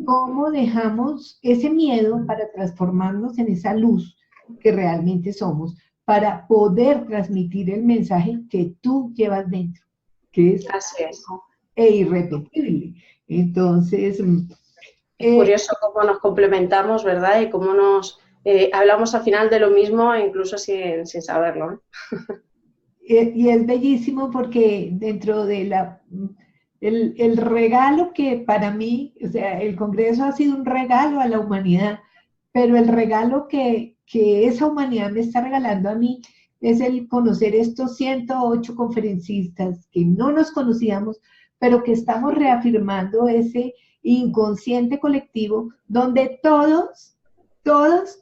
¿Cómo dejamos ese miedo para transformarnos en esa luz que realmente somos, para poder transmitir el mensaje que tú llevas dentro, que es irrepetible? Entonces, es curioso cómo nos complementamos, ¿verdad? Y cómo nos hablamos al final de lo mismo, incluso sin saberlo. Y es bellísimo, porque dentro de el regalo que para mí, o sea, el Congreso ha sido un regalo a la humanidad, pero el regalo que esa humanidad me está regalando a mí es el conocer estos 108 conferencistas que no nos conocíamos, pero que estamos reafirmando ese inconsciente colectivo, donde todos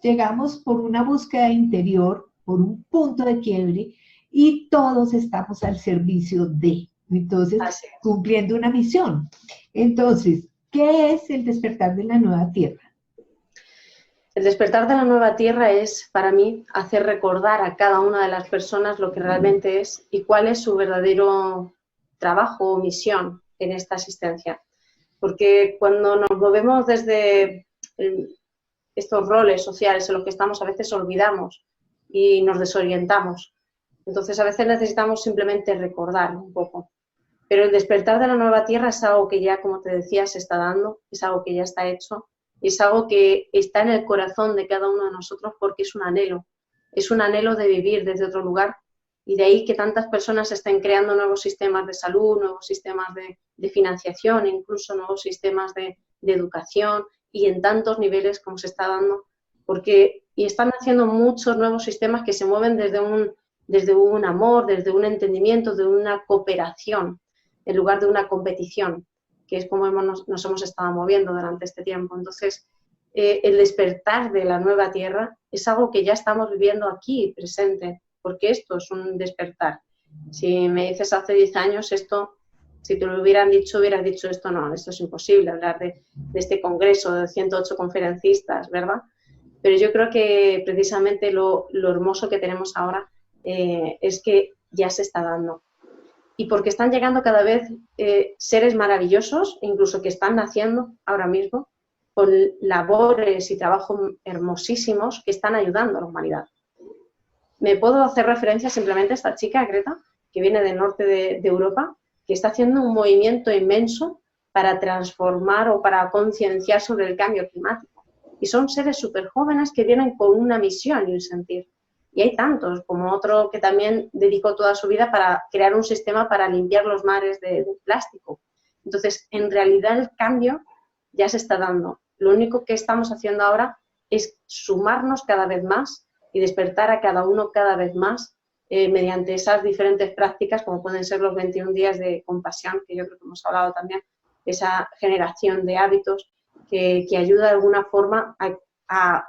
llegamos por una búsqueda interior, por un punto de quiebre, y todos estamos al servicio de, entonces, cumpliendo una misión. Entonces, ¿qué es el despertar de la nueva tierra? El despertar de la nueva tierra es, para mí, hacer recordar a cada una de las personas lo que realmente es y cuál es su verdadero trabajo o misión en esta asistencia. Porque cuando nos movemos desde estos roles sociales en los que estamos, a veces olvidamos y nos desorientamos. Entonces, a veces necesitamos simplemente recordar un poco. Pero el despertar de la nueva tierra es algo que ya, como te decía, se está dando, es algo que ya está hecho. Es algo que está en el corazón de cada uno de nosotros, porque es un anhelo de vivir desde otro lugar, y de ahí que tantas personas estén creando nuevos sistemas de salud, nuevos sistemas de financiación, incluso nuevos sistemas de educación, y en tantos niveles como se está dando, y están haciendo muchos nuevos sistemas que se mueven desde un amor, desde un entendimiento, de una cooperación, en lugar de una competición, que es como nos hemos estado moviendo durante este tiempo. Entonces, el despertar de la nueva tierra es algo que ya estamos viviendo aquí, presente, porque esto es un despertar. Si me dices hace 10 años esto, si te lo hubieras dicho esto no, esto es imposible, hablar de este congreso de 108 conferencistas, ¿verdad? Pero yo creo que precisamente lo hermoso que tenemos ahora es que ya se está dando. Y porque están llegando cada vez seres maravillosos, incluso que están naciendo ahora mismo, con labores y trabajos hermosísimos que están ayudando a la humanidad. Me puedo hacer referencia simplemente a esta chica, Greta, que viene del norte de Europa, que está haciendo un movimiento inmenso para transformar o para concienciar sobre el cambio climático. Y son seres súper jóvenes que vienen con una misión y un sentir. Y hay tantos, como otro que también dedicó toda su vida para crear un sistema para limpiar los mares de plástico. Entonces, en realidad el cambio ya se está dando. Lo único que estamos haciendo ahora es sumarnos cada vez más y despertar a cada uno cada vez más mediante esas diferentes prácticas, como pueden ser los 21 días de compasión, que yo creo que hemos hablado también, esa generación de hábitos que ayuda de alguna forma a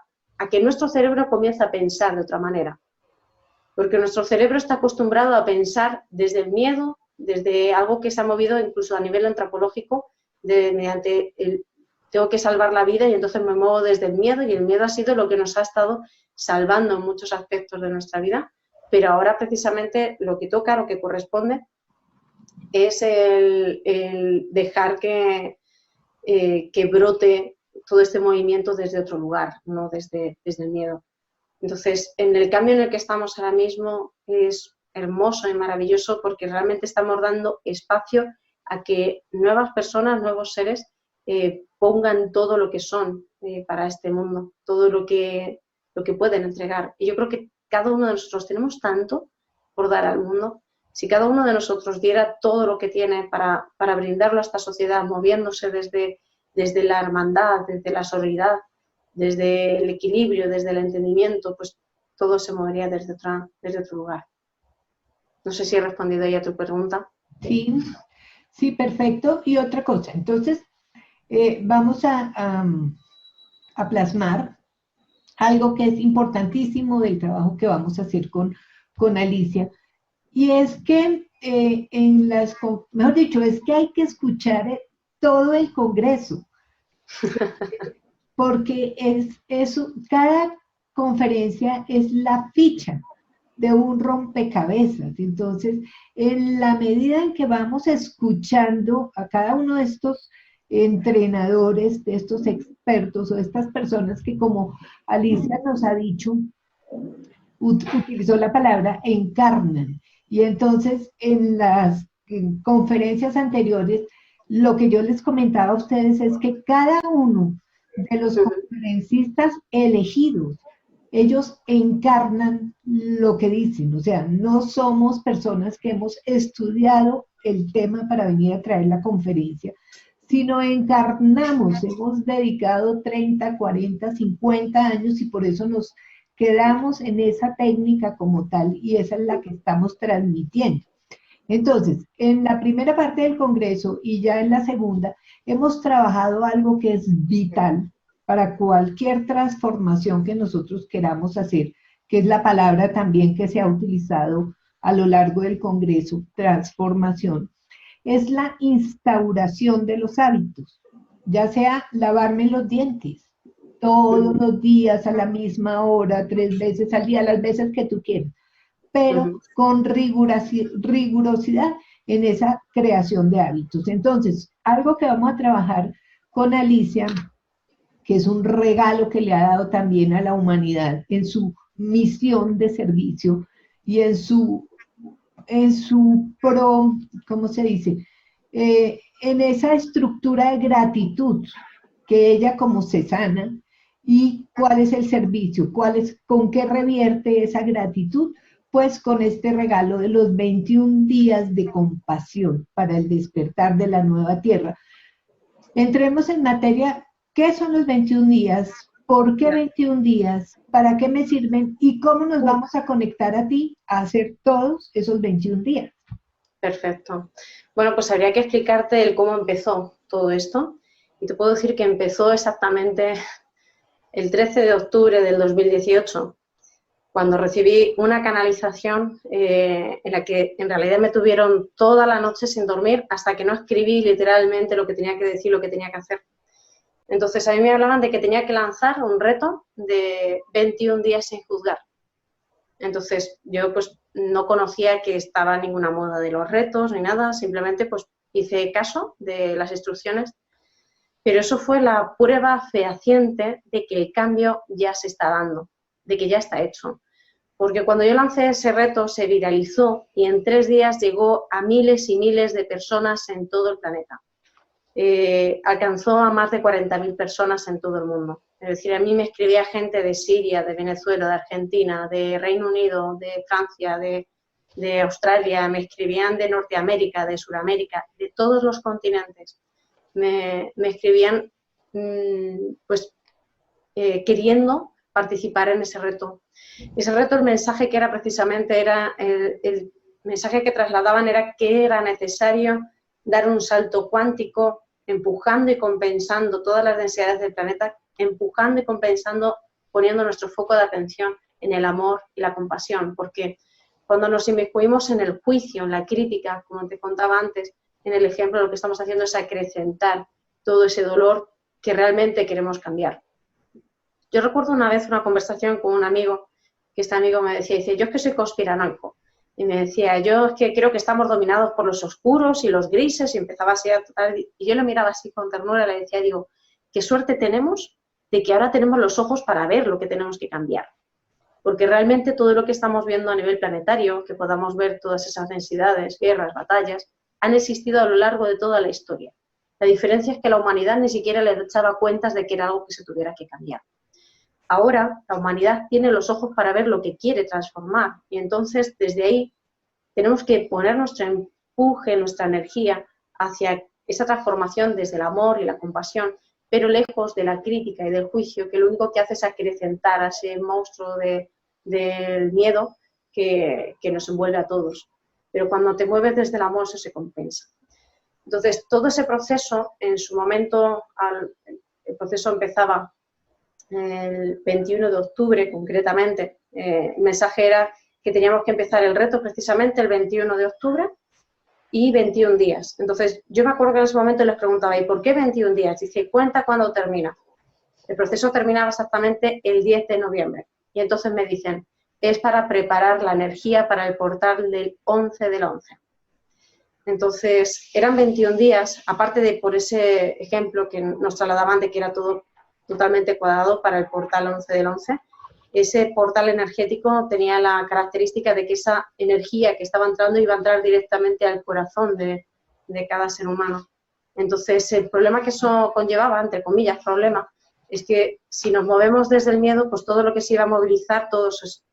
que nuestro cerebro comience a pensar de otra manera. porque nuestro cerebro está acostumbrado a pensar desde el miedo, desde algo que se ha movido incluso a nivel antropológico, mediante el tengo que salvar la vida y entonces me muevo desde el miedo, y el miedo ha sido lo que nos ha estado salvando en muchos aspectos de nuestra vida, pero ahora precisamente lo que toca, lo que corresponde, es el dejar que brote todo este movimiento desde otro lugar, no desde el miedo. Entonces, en el cambio en el que estamos ahora mismo es hermoso y maravilloso porque realmente estamos dando espacio a que nuevas personas, nuevos seres, pongan todo lo que son para este mundo, todo lo que pueden entregar. Y yo creo que cada uno de nosotros tenemos tanto por dar al mundo. Si cada uno de nosotros diera todo lo que tiene para brindarlo a esta sociedad, moviéndose desde la hermandad, desde la solidaridad, desde el equilibrio, desde el entendimiento, pues todo se movería desde otro lugar. No sé si he respondido ya a tu pregunta. Sí, sí, perfecto. Y otra cosa, entonces vamos a plasmar algo que es importantísimo del trabajo que vamos a hacer con Alicia, y es que mejor dicho, es que hay que escuchar todo el Congreso, porque cada conferencia es la ficha de un rompecabezas. Entonces, en la medida en que vamos escuchando a cada uno de estos entrenadores, de estos expertos o de estas personas que, como Alicia nos ha dicho, utilizó la palabra encarnan. Y entonces en las conferencias anteriores, lo que yo les comentaba a ustedes es que cada uno de los conferencistas elegidos, ellos encarnan lo que dicen, o sea, no somos personas que hemos estudiado el tema para venir a traer la conferencia, sino encarnamos, hemos dedicado 30, 40, 50 años y por eso nos quedamos en esa técnica como tal y esa es la que estamos transmitiendo. Entonces, en la primera parte del Congreso y ya en la segunda, hemos trabajado algo que es vital para cualquier transformación que nosotros queramos hacer, que es la palabra también que se ha utilizado a lo largo del Congreso, transformación, es la instauración de los hábitos, ya sea lavarme los dientes todos los días a la misma hora, 3 veces al día, las veces que tú quieras, pero con rigurosidad en esa creación de hábitos. Entonces, algo que vamos a trabajar con Alicia, que es un regalo que le ha dado también a la humanidad en su misión de servicio y en su ¿cómo se dice? En esa estructura de gratitud que ella como cesana, y cuál es el servicio, con qué revierte esa gratitud, pues con este regalo de los 21 días de compasión para el despertar de la nueva tierra. Entremos en materia, ¿qué son los 21 días? ¿Por qué 21 días? ¿Para qué me sirven? ¿Y cómo nos vamos a conectar a ti a hacer todos esos 21 días? Perfecto. Bueno, pues habría que explicarte el cómo empezó todo esto. Y te puedo decir que empezó exactamente el 13 de octubre del 2018, cuando recibí una canalización en la que en realidad me tuvieron toda la noche sin dormir hasta que no escribí literalmente lo que tenía que decir, lo que tenía que hacer. Entonces a mí me hablaban de que tenía que lanzar un reto de 21 días sin juzgar. Entonces yo pues no conocía que estaba ninguna moda de los retos ni nada, simplemente pues hice caso de las instrucciones, pero eso fue la prueba fehaciente de que el cambio ya se está dando, de que ya está hecho. Porque cuando yo lancé ese reto se viralizó y en 3 días llegó a miles y miles de personas en todo el planeta. Alcanzó a más de 40.000 personas en todo el mundo. Es decir, a mí me escribía gente de Siria, de Venezuela, de Argentina, de Reino Unido, de Francia, de Australia, me escribían de Norteamérica, de Sudamérica, de todos los continentes. Me escribían queriendo participar en ese reto. Ese reto, el mensaje que era precisamente, el mensaje que trasladaban era que era necesario dar un salto cuántico, empujando y compensando todas las densidades del planeta, empujando y compensando, poniendo nuestro foco de atención en el amor y la compasión, porque cuando nos inmiscuimos en el juicio, en la crítica, como te contaba antes, en el ejemplo, lo que estamos haciendo es acrecentar todo ese dolor que realmente queremos cambiar. Yo recuerdo una vez una conversación con un amigo, que este amigo me decía, dice, yo es que soy conspiranoico. Y me decía, yo es que creo que estamos dominados por los oscuros y los grises, y empezaba así a tocar, y yo lo miraba así con ternura y le decía, digo, qué suerte tenemos de que ahora tenemos los ojos para ver lo que tenemos que cambiar. Porque realmente todo lo que estamos viendo a nivel planetario, que podamos ver todas esas densidades, guerras, batallas, han existido a lo largo de toda la historia. La diferencia es que la humanidad ni siquiera le echaba cuentas de que era algo que se tuviera que cambiar. Ahora la humanidad tiene los ojos para ver lo que quiere transformar y entonces desde ahí tenemos que poner nuestro empuje, nuestra energía hacia esa transformación desde el amor y la compasión, pero lejos de la crítica y del juicio, que lo único que hace es acrecentar a ese monstruo del miedo que nos envuelve a todos. Pero cuando te mueves desde el amor, eso se compensa. Entonces, todo ese proceso, en su momento, el proceso empezaba el 21 de octubre, concretamente. El mensaje era que teníamos que empezar el reto precisamente el 21 de octubre y 21 días. Entonces, yo me acuerdo que en ese momento les preguntaba, ¿y por qué 21 días? Dice, cuenta cuándo termina. El proceso terminaba exactamente el 10 de noviembre. Y entonces me dicen, es para preparar la energía para el portal del 11 del 11. Entonces, eran 21 días, aparte de por ese ejemplo que nos trasladaban de que era todo totalmente cuadrado para el portal 11 del 11, ese portal energético tenía la característica de que esa energía que estaba entrando iba a entrar directamente al corazón de cada ser humano. Entonces, el problema que eso conllevaba, entre comillas, problema, es que si nos movemos desde el miedo, pues todo lo que se iba a movilizar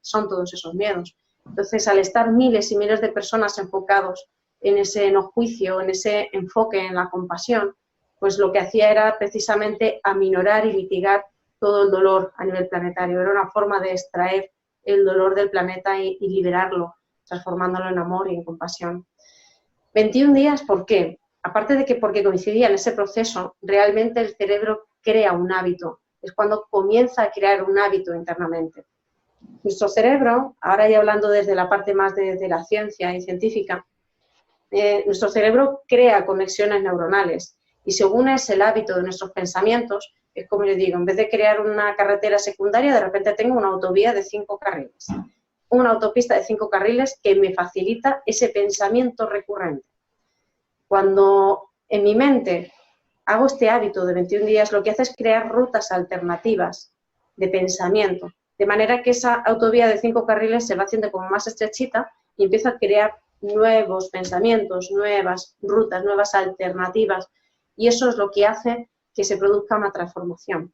son todos esos miedos. Entonces, al estar miles y miles de personas enfocados en ese no juicio, en ese enfoque en la compasión, pues lo que hacía era precisamente aminorar y mitigar todo el dolor a nivel planetario. Era una forma de extraer el dolor del planeta y liberarlo, transformándolo en amor y en compasión. 21 días, ¿por qué? Aparte de que porque coincidía en ese proceso, realmente el cerebro crea un hábito. Es cuando comienza a crear un hábito internamente. Nuestro cerebro, ahora ya hablando desde la parte más de la ciencia y científica, nuestro cerebro crea conexiones neuronales y según es el hábito de nuestros pensamientos, es como yo digo, en vez de crear una carretera secundaria, de repente tengo una autovía de 5 carriles, una autopista de 5 carriles que me facilita ese pensamiento recurrente. Cuando en mi mente hago este hábito de 21 días, lo que hace es crear rutas alternativas de pensamiento, de manera que esa autovía de 5 carriles se va haciendo como más estrechita y empiezo a crear nuevos pensamientos, nuevas rutas, nuevas alternativas, y eso es lo que hace que se produzca una transformación.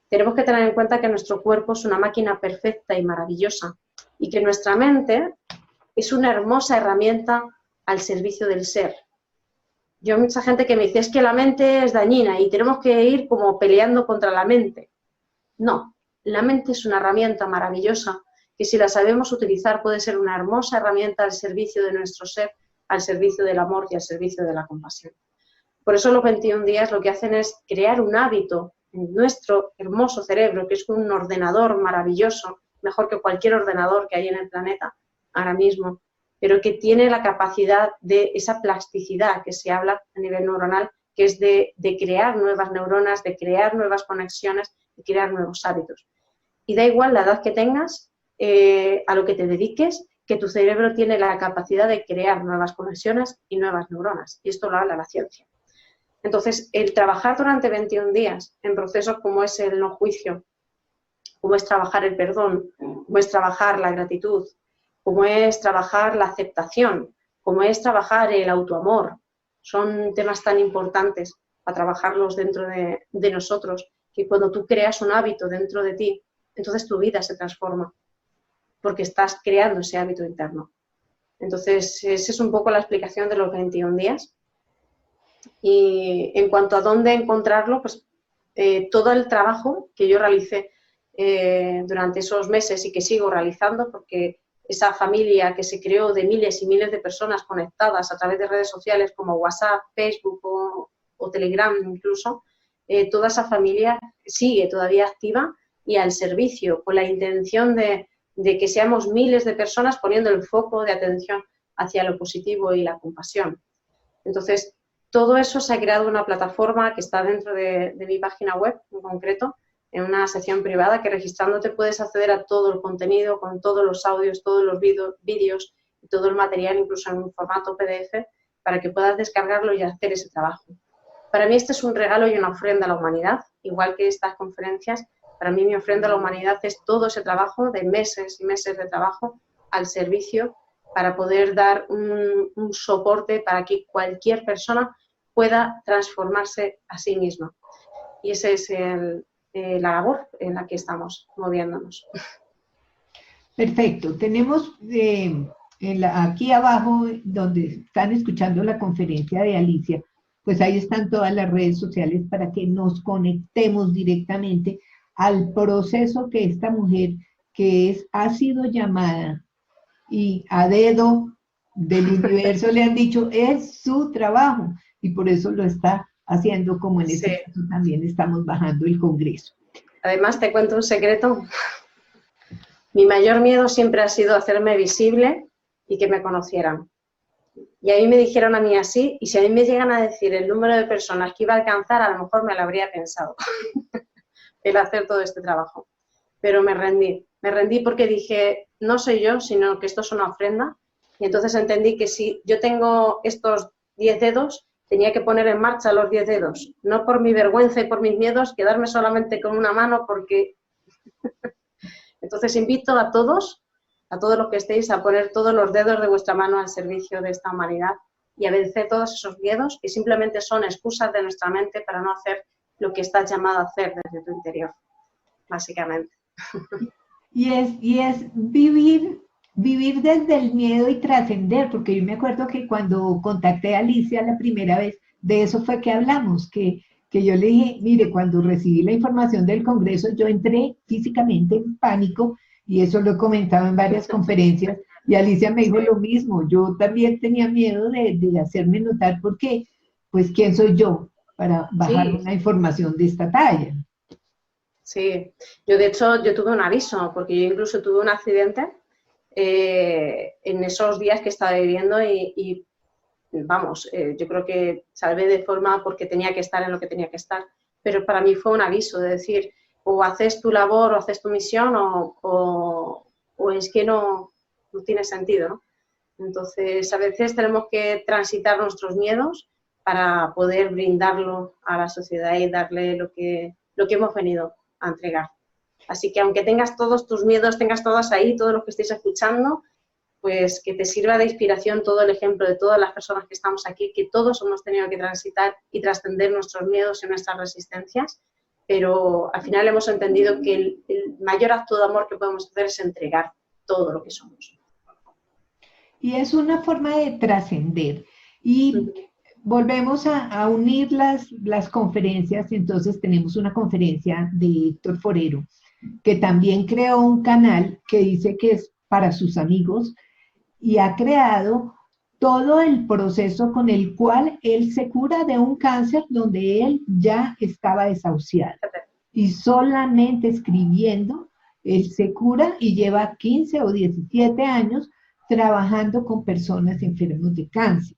Tenemos que tener en cuenta que nuestro cuerpo es una máquina perfecta y maravillosa y que nuestra mente es una hermosa herramienta al servicio del ser. Yo, mucha gente que me dice, es que la mente es dañina y tenemos que ir como peleando contra la mente. No, la mente es una herramienta maravillosa que si la sabemos utilizar puede ser una hermosa herramienta al servicio de nuestro ser, al servicio del amor y al servicio de la compasión. Por eso los 21 días lo que hacen es crear un hábito en nuestro hermoso cerebro, que es un ordenador maravilloso, mejor que cualquier ordenador que hay en el planeta ahora mismo, pero que tiene la capacidad de esa plasticidad que se habla a nivel neuronal, que es de crear nuevas neuronas, de crear nuevas conexiones, de crear nuevos hábitos. Y da igual la edad que tengas, a lo que te dediques, que tu cerebro tiene la capacidad de crear nuevas conexiones y nuevas neuronas. Y esto lo habla la ciencia. Entonces, el trabajar durante 21 días en procesos como es el no juicio, como es trabajar el perdón, como es trabajar la gratitud, como es trabajar la aceptación, como es trabajar el autoamor, son temas tan importantes para trabajarlos dentro de nosotros, que cuando tú creas un hábito dentro de ti, entonces tu vida se transforma, porque estás creando ese hábito interno. Entonces, esa es un poco la explicación de los 21 días. Y en cuanto a dónde encontrarlo, pues todo el trabajo que yo realicé durante esos meses y que sigo realizando, porque esa familia que se creó de miles y miles de personas conectadas a través de redes sociales como WhatsApp, Facebook o Telegram incluso, toda esa familia sigue todavía activa y al servicio, con la intención de de que seamos miles de personas poniendo el foco de atención hacia lo positivo y la compasión. Entonces, todo eso se ha creado una plataforma que está dentro de mi página web, en concreto, en una sección privada, que registrándote puedes acceder a todo el contenido, con todos los audios, todos los vídeos y todo el material, incluso en un formato PDF, para que puedas descargarlo y hacer ese trabajo. Para mí este es un regalo y una ofrenda a la humanidad, igual que estas conferencias. Para mí mi ofrenda a la humanidad es todo ese trabajo de meses y meses de trabajo al servicio para poder dar un soporte para que cualquier persona pueda transformarse a sí misma. Y esa es la labor en la que estamos moviéndonos. Perfecto. Tenemos aquí abajo, donde están escuchando la conferencia de Alicia, pues ahí están todas las redes sociales para que nos conectemos directamente al proceso que esta mujer, que ha sido llamada y a dedo del universo le han dicho, es su trabajo, y por eso lo está haciendo, como en este caso también estamos bajando el Congreso. Además, te cuento un secreto. Mi mayor miedo siempre ha sido hacerme visible y que me conocieran. Y a mí me dijeron a mí así, y si a mí me llegan a decir el número de personas que iba a alcanzar, a lo mejor me lo habría pensado, el hacer todo este trabajo. Pero me rendí porque dije, no soy yo, sino que esto es una ofrenda. Y entonces entendí que si yo tengo estos 10 dedos, tenía que poner en marcha los 10 dedos. No por mi vergüenza y por mis miedos, quedarme solamente con una mano porque... Entonces invito a todos los que estéis, a poner todos los dedos de vuestra mano al servicio de esta humanidad y a vencer todos esos miedos que simplemente son excusas de nuestra mente para no hacer lo que estás llamado a hacer desde tu interior, básicamente. Y es vivir desde el miedo y trascender, porque yo me acuerdo que cuando contacté a Alicia la primera vez, de eso fue que hablamos, que yo le dije, mire, cuando recibí la información del Congreso, yo entré físicamente en pánico, y eso lo he comentado en varias conferencias, y Alicia me dijo lo mismo, yo también tenía miedo de hacerme notar, porque, pues, ¿quién soy yo para bajar una información de esta talla? Sí, yo de hecho, yo tuve un aviso, porque yo incluso tuve un accidente en esos días que estaba viviendo y vamos, yo creo que salvé de forma porque tenía que estar en lo que tenía que estar, pero para mí fue un aviso de decir, o haces tu labor o haces tu misión o es que no tiene sentido, ¿no? Entonces, a veces tenemos que transitar nuestros miedos para poder brindarlo a la sociedad y darle lo que hemos venido a entregar. Así que aunque tengas todos tus miedos, tengas todos ahí, todos los que estéis escuchando, pues que te sirva de inspiración todo el ejemplo de todas las personas que estamos aquí, que todos hemos tenido que transitar y trascender nuestros miedos y nuestras resistencias, pero al final hemos entendido que el mayor acto de amor que podemos hacer es entregar todo lo que somos. Y es una forma de trascender. Y volvemos a unir las conferencias. Entonces tenemos una conferencia de Héctor Forero, que también creó un canal que dice que es para sus amigos y ha creado todo el proceso con el cual él se cura de un cáncer donde él ya estaba desahuciado. Y solamente escribiendo, él se cura y lleva 15 o 17 años trabajando con personas enfermas de cáncer.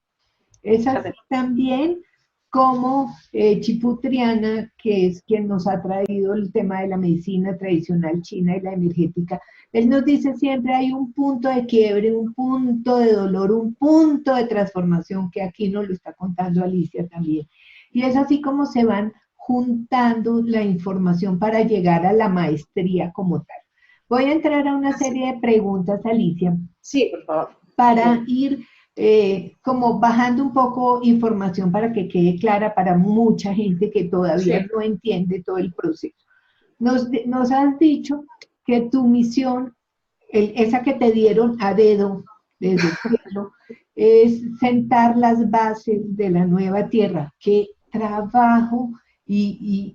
Es así también como Chipu Triana, que es quien nos ha traído el tema de la medicina tradicional china y la energética. Él nos dice siempre hay un punto de quiebre, un punto de dolor, un punto de transformación, que aquí nos lo está contando Alicia también. Y es así como se van juntando la información para llegar a la maestría como tal. Voy a entrar a una serie de preguntas, Alicia. Sí, por favor. Para ir como bajando un poco información para que quede clara para mucha gente que todavía no entiende todo el proceso. Nos has dicho que tu misión, esa que te dieron a dedo desde el cielo, es sentar las bases de la nueva tierra. ¡Qué trabajo! Y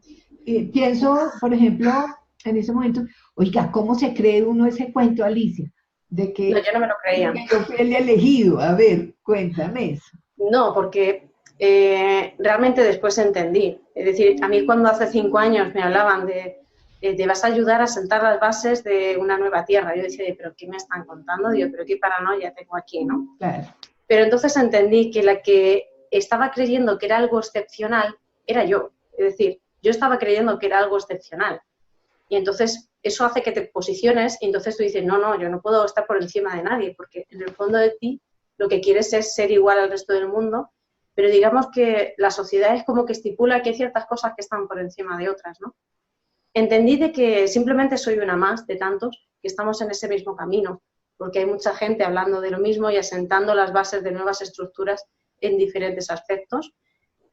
pienso, por ejemplo, en ese momento, oiga, ¿cómo se cree uno ese cuento, Alicia? De que, no, yo no me lo creía. Que yo fui el elegido. A ver, cuéntame eso. No, porque realmente después entendí. Es decir, a mí cuando hace 5 años me hablaban de te vas a ayudar a sentar las bases de una nueva tierra. Yo decía, pero ¿qué me están contando? Digo, pero qué paranoia tengo aquí, ¿no? Claro. Pero entonces entendí que la que estaba creyendo que era algo excepcional era yo. Es decir, yo estaba creyendo que era algo excepcional. Y entonces eso hace que te posiciones y entonces tú dices, no, yo no puedo estar por encima de nadie, porque en el fondo de ti lo que quieres es ser igual al resto del mundo, pero digamos que la sociedad es como que estipula que hay ciertas cosas que están por encima de otras, ¿no? Entendí de que simplemente soy una más de tantos que estamos en ese mismo camino, porque hay mucha gente hablando de lo mismo y asentando las bases de nuevas estructuras en diferentes aspectos.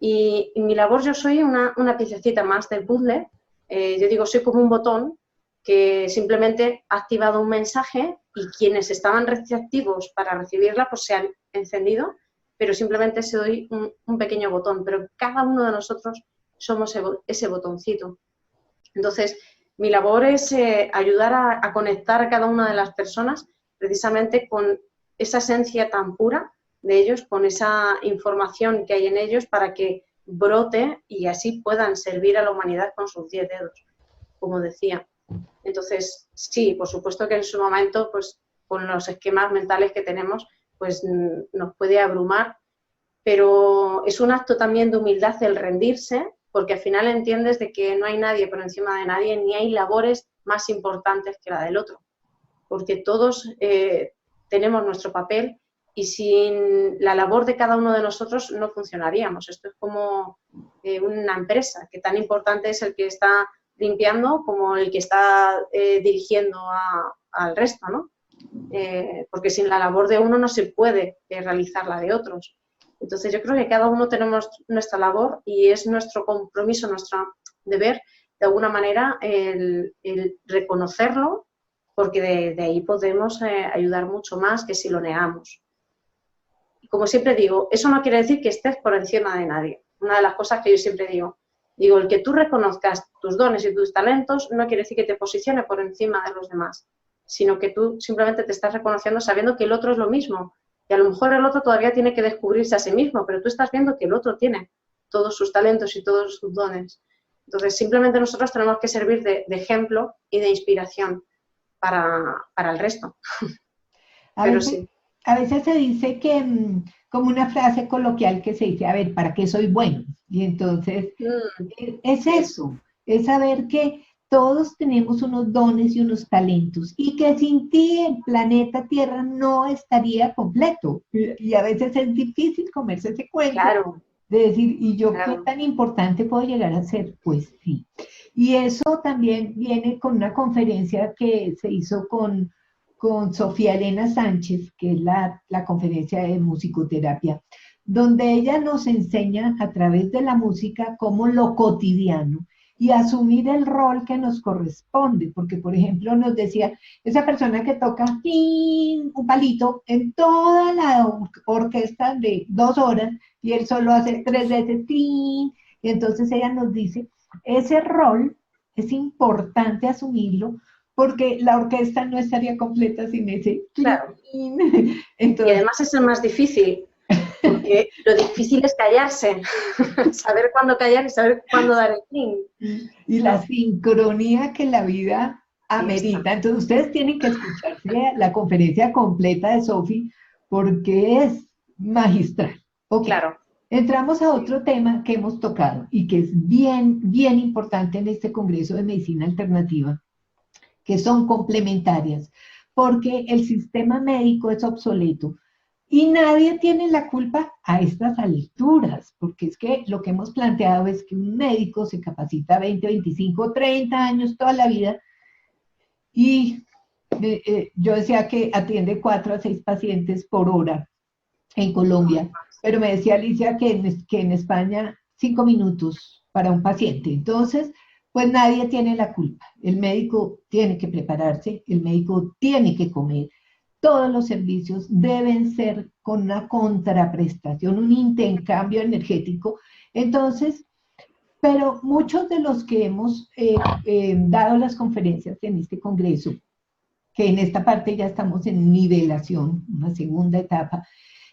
Y mi labor, yo soy una piececita más del puzzle. Yo digo, soy como un botón que simplemente ha activado un mensaje y quienes estaban receptivos para recibirla pues se han encendido, pero simplemente soy un pequeño botón, pero cada uno de nosotros somos ese botoncito. Entonces, mi labor es ayudar a conectar a cada una de las personas precisamente con esa esencia tan pura de ellos, con esa información que hay en ellos para que brote y así puedan servir a la humanidad con sus 10 dedos, como decía. Entonces, sí, por supuesto que en su momento, pues con los esquemas mentales que tenemos, pues nos puede abrumar, pero es un acto también de humildad el rendirse, porque al final entiendes de que no hay nadie por encima de nadie, ni hay labores más importantes que la del otro, porque todos tenemos nuestro papel y sin la labor de cada uno de nosotros no funcionaríamos. Esto es como una empresa, que tan importante es el que está limpiando como el que está dirigiendo al resto, ¿no? Porque sin la labor de uno no se puede realizar la de otros. Entonces yo creo que cada uno tenemos nuestra labor y es nuestro compromiso, nuestro deber, de alguna manera, el reconocerlo, porque de ahí podemos ayudar mucho más que si lo negamos. Y como siempre digo, eso no quiere decir que estés por encima de nadie. Una de las cosas que yo siempre digo, el que tú reconozcas tus dones y tus talentos no quiere decir que te posicione por encima de los demás, sino que tú simplemente te estás reconociendo sabiendo que el otro es lo mismo. Y a lo mejor el otro todavía tiene que descubrirse a sí mismo, pero tú estás viendo que el otro tiene todos sus talentos y todos sus dones. Entonces, simplemente nosotros tenemos que servir de ejemplo y de inspiración para el resto. Pero sí. A veces se dice que, como una frase coloquial que se dice, a ver, ¿para qué soy bueno? Y entonces, es eso, es saber que todos tenemos unos dones y unos talentos y que sin ti el planeta Tierra no estaría completo. Y a veces es difícil comerse ese cuento. Claro. De decir, ¿y yo qué tan importante puedo llegar a ser? Pues sí. Y eso también viene con una conferencia que se hizo con Sofía Elena Sánchez, que es la conferencia de musicoterapia, donde ella nos enseña a través de la música cómo lo cotidiano y asumir el rol que nos corresponde, porque por ejemplo nos decía, esa persona que toca ¡ting! Un palito en toda la orquesta de 2 horas y él solo hace 3 veces ¡ting! Y entonces ella nos dice, ese rol es importante asumirlo porque la orquesta no estaría completa sin ese ¡ting! Claro. Entonces, y además es el más difícil. Porque lo difícil es callarse, saber cuándo callar y saber cuándo dar el fin. Y la sincronía que la vida amerita. Entonces ustedes tienen que escucharse la conferencia completa de Sofi porque es magistral. Okay. Claro. Entramos a otro tema que hemos tocado y que es bien, bien importante en este Congreso de Medicina Alternativa, que son complementarias, porque el sistema médico es obsoleto. Y nadie tiene la culpa a estas alturas, porque es que lo que hemos planteado es que un médico se capacita 20, 25, 30 años toda la vida y yo decía que atiende 4 a 6 pacientes por hora en Colombia, pero me decía Alicia que en España 5 minutos para un paciente. Entonces, pues nadie tiene la culpa. El médico tiene que prepararse, el médico tiene que comer. Todos los servicios deben ser con una contraprestación, un intercambio energético. Entonces, pero muchos de los que hemos dado las conferencias en este congreso, que en esta parte ya estamos en nivelación, una segunda etapa,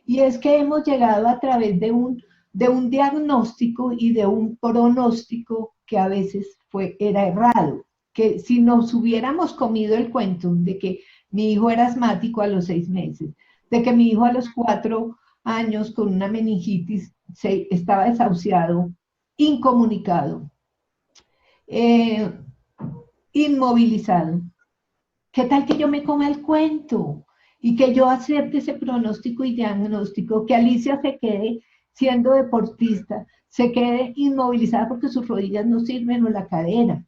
y es que hemos llegado a través de un diagnóstico y de un pronóstico que a veces era errado. que si nos hubiéramos comido el cuento de que mi hijo era asmático a los 6 meses, de que mi hijo a los 4 años con una meningitis estaba desahuciado, incomunicado, eh, inmovilizado. ¿Qué tal que yo me coma el cuento? Y que yo acepte ese pronóstico y diagnóstico, que Alicia se quede siendo deportista, se quede inmovilizada porque sus rodillas no sirven o la cadera.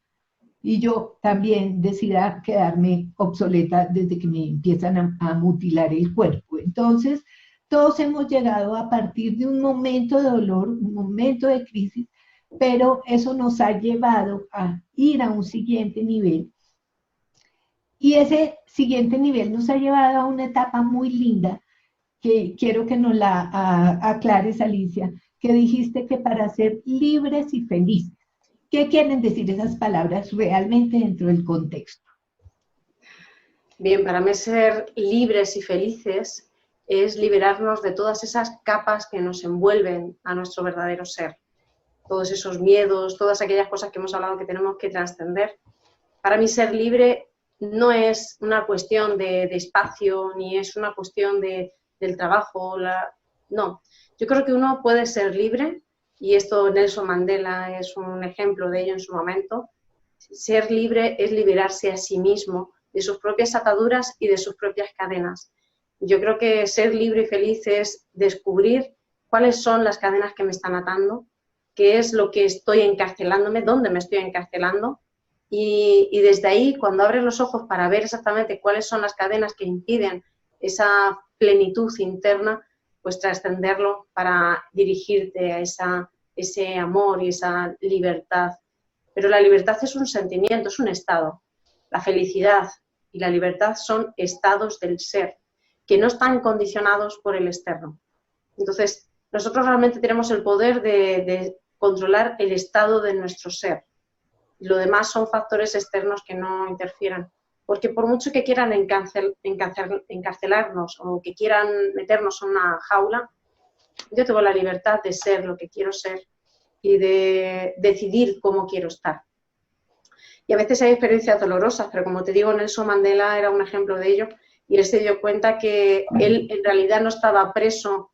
Y yo también decida quedarme obsoleta desde que me empiezan a mutilar el cuerpo. Entonces, todos hemos llegado a partir de un momento de dolor, un momento de crisis, pero eso nos ha llevado a ir a un siguiente nivel. Y ese siguiente nivel nos ha llevado a una etapa muy linda, que quiero que nos la aclares, Alicia, que dijiste que para ser libres y felices. ¿Qué quieren decir esas palabras realmente dentro del contexto? Bien, para mí ser libres y felices es liberarnos de todas esas capas que nos envuelven a nuestro verdadero ser. Todos esos miedos, todas aquellas cosas que hemos hablado que tenemos que trascender. Para mí ser libre no es una cuestión de espacio, ni es una cuestión del trabajo. No, yo creo que uno puede ser libre, y esto Nelson Mandela es un ejemplo de ello en su momento. Ser libre es liberarse a sí mismo de sus propias ataduras y de sus propias cadenas. Yo creo que ser libre y feliz es descubrir cuáles son las cadenas que me están atando, qué es lo que estoy encarcelándome, dónde me estoy encarcelando, y desde ahí, cuando abres los ojos para ver exactamente cuáles son las cadenas que impiden esa plenitud interna, pues trascenderlo para dirigirte a ese amor y esa libertad. Pero la libertad es un sentimiento, es un estado. La felicidad y la libertad son estados del ser, que no están condicionados por el externo. Entonces, nosotros realmente tenemos el poder de controlar el estado de nuestro ser. Lo demás son factores externos que no interfieren. Porque por mucho que quieran encarcelarnos o que quieran meternos en una jaula, yo tengo la libertad de ser lo que quiero ser y de decidir cómo quiero estar. Y a veces hay experiencias dolorosas, pero como te digo, Nelson Mandela era un ejemplo de ello, y él se dio cuenta que él en realidad no estaba preso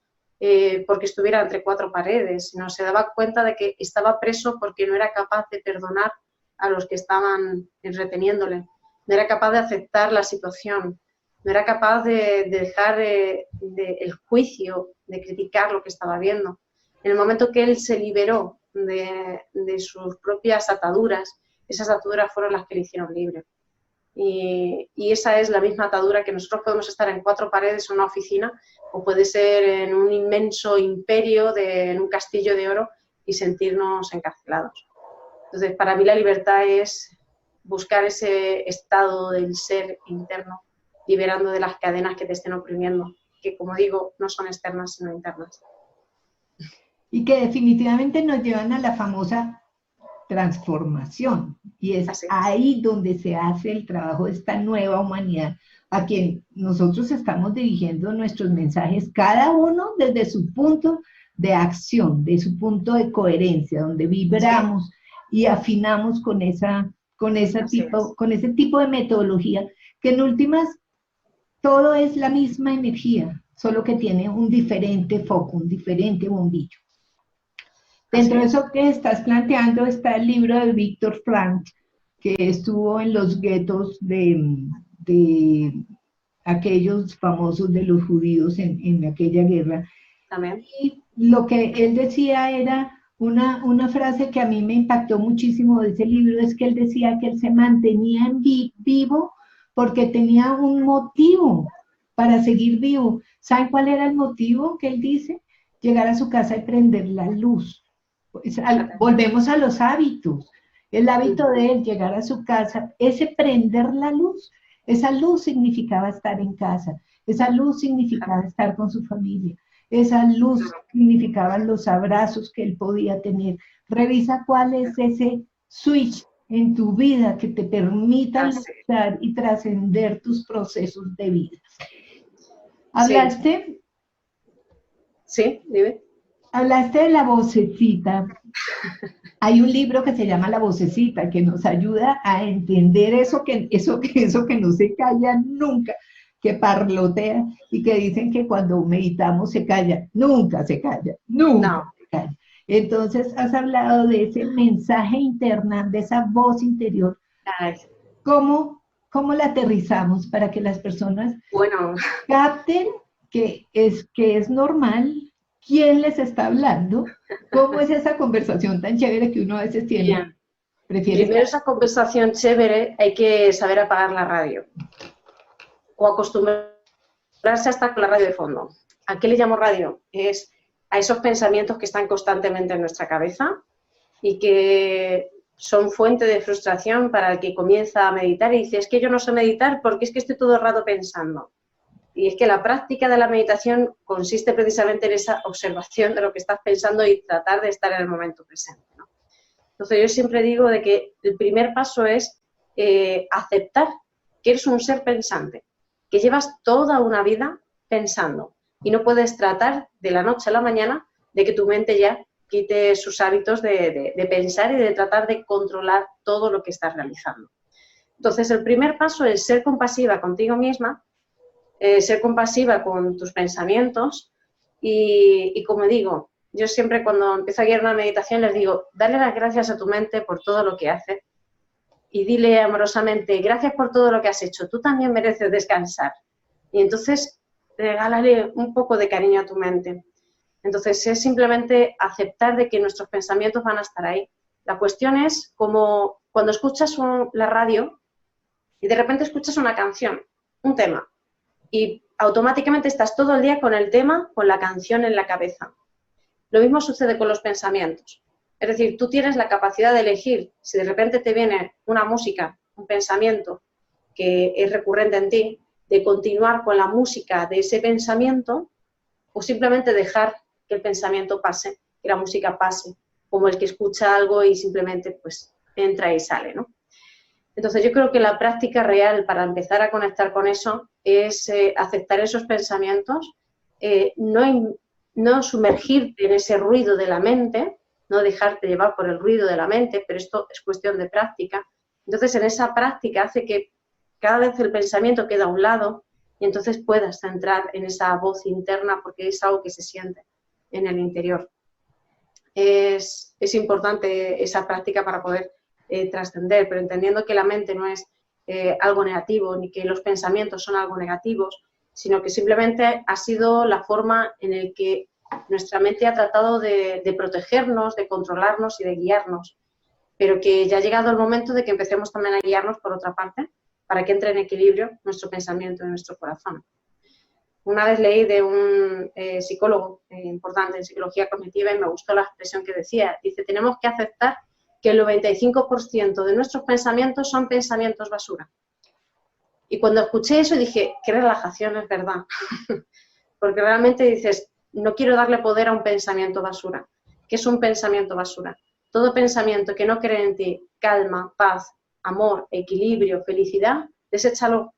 porque estuviera entre 4 paredes, sino se daba cuenta de que estaba preso porque no era capaz de perdonar a los que estaban reteniéndole. No era capaz de aceptar la situación, no era capaz de dejar el juicio, de criticar lo que estaba viendo. En el momento que él se liberó de sus propias ataduras, esas ataduras fueron las que le hicieron libre. Y esa es la misma atadura que nosotros podemos estar en 4 paredes en una oficina, o puede ser en un inmenso imperio, en un castillo de oro, y sentirnos encarcelados. Entonces, para mí la libertad es buscar ese estado del ser interno, liberando de las cadenas que te estén oprimiendo, que, como digo, no son externas, sino internas. Y que definitivamente nos llevan a la famosa transformación. Y es ahí donde se hace el trabajo de esta nueva humanidad, a quien nosotros estamos dirigiendo nuestros mensajes, cada uno desde su punto de acción, de su punto de coherencia, donde vibramos y afinamos con ese tipo de metodología, que en últimas todo es la misma energía, solo que tiene un diferente foco, un diferente bombillo. Dentro de eso que estás planteando está el libro de Viktor Frankl, que estuvo en los guetos de aquellos famosos de los judíos en aquella guerra. Amén. Y lo que él decía era una frase que a mí me impactó muchísimo de ese libro, es que él decía que él se mantenía vivo porque tenía un motivo para seguir vivo. ¿Saben cuál era el motivo que él dice? Llegar a su casa y prender la luz. Pues, volvemos a los hábitos. El hábito de él llegar a su casa, ese prender la luz, esa luz significaba estar en casa, esa luz significaba estar con su familia, esa luz significaba los abrazos que él podía tener. Revisa cuál es ese switch en tu vida que te permita luchar y trascender tus procesos de vida. ¿Hablaste? Sí, dime. Hablaste de la vocecita. Hay un libro que se llama La vocecita, que nos ayuda a entender eso que no se calla nunca, que parlotea y que dicen que cuando meditamos se calla. Nunca se calla, nunca No. se calla. Entonces has hablado de ese mensaje interna, de esa voz interior. Ay, ¿Cómo la aterrizamos para que las personas bueno, capten que es normal? ¿Quién les está hablando? ¿Cómo es esa conversación tan chévere que uno a veces tiene? bien. Prefiere Primero, esa conversación chévere hay que saber apagar la radio o acostumbrarse a estar con la radio de fondo. ¿A qué le llamo radio? Es a esos pensamientos que están constantemente en nuestra cabeza y que son fuente de frustración para el que comienza a meditar y dice, es que yo no sé meditar porque es que estoy todo el rato pensando. Y es que la práctica de la meditación consiste precisamente en esa observación de lo que estás pensando y tratar de estar en el momento presente, ¿no? Entonces yo siempre digo de que el primer paso es aceptar que eres un ser pensante, que llevas toda una vida pensando y no puedes tratar de la noche a la mañana de que tu mente ya quite sus hábitos de pensar y de tratar de controlar todo lo que estás realizando. Entonces el primer paso es ser compasiva contigo misma, ser compasiva con tus pensamientos y como digo, yo siempre cuando empiezo a guiar una meditación les digo, dale las gracias a tu mente por todo lo que hace y dile amorosamente, gracias por todo lo que has hecho, tú también mereces descansar. Y entonces regálale un poco de cariño a tu mente. Entonces es simplemente aceptar de que nuestros pensamientos van a estar ahí. La cuestión es como cuando escuchas la radio y de repente escuchas una canción, un tema, y automáticamente estás todo el día con el tema, con la canción en la cabeza. Lo mismo sucede con los pensamientos. Es decir, tú tienes la capacidad de elegir si de repente te viene una música, un pensamiento que es recurrente en ti, de continuar con la música de ese pensamiento o simplemente dejar que el pensamiento pase, que la música pase, como el que escucha algo y simplemente pues entra y sale, ¿no? Entonces yo creo que la práctica real para empezar a conectar con eso es aceptar esos pensamientos, no sumergirte en ese ruido de la mente, no dejarte llevar por el ruido de la mente, pero esto es cuestión de práctica. Entonces en esa práctica hace que cada vez el pensamiento queda a un lado y entonces puedas centrar en esa voz interna porque es algo que se siente en el interior. Es importante esa práctica para poder trascender, pero entendiendo que la mente no es algo negativo ni que los pensamientos son algo negativos, sino que simplemente ha sido la forma en la que nuestra mente ha tratado de protegernos, de controlarnos y de guiarnos, pero que ya ha llegado el momento de que empecemos también a guiarnos por otra parte para que entre en equilibrio nuestro pensamiento y nuestro corazón. Una vez leí de un psicólogo importante en psicología cognitiva y me gustó la expresión que decía, dice, tenemos que aceptar que el 95% de nuestros pensamientos son pensamientos basura. Y cuando escuché eso dije, qué relajación, es verdad. Porque realmente dices, no quiero darle poder a un pensamiento basura. ¿Qué es un pensamiento basura? Todo pensamiento que no cree en ti, calma, paz, amor, equilibrio, felicidad, deséchalo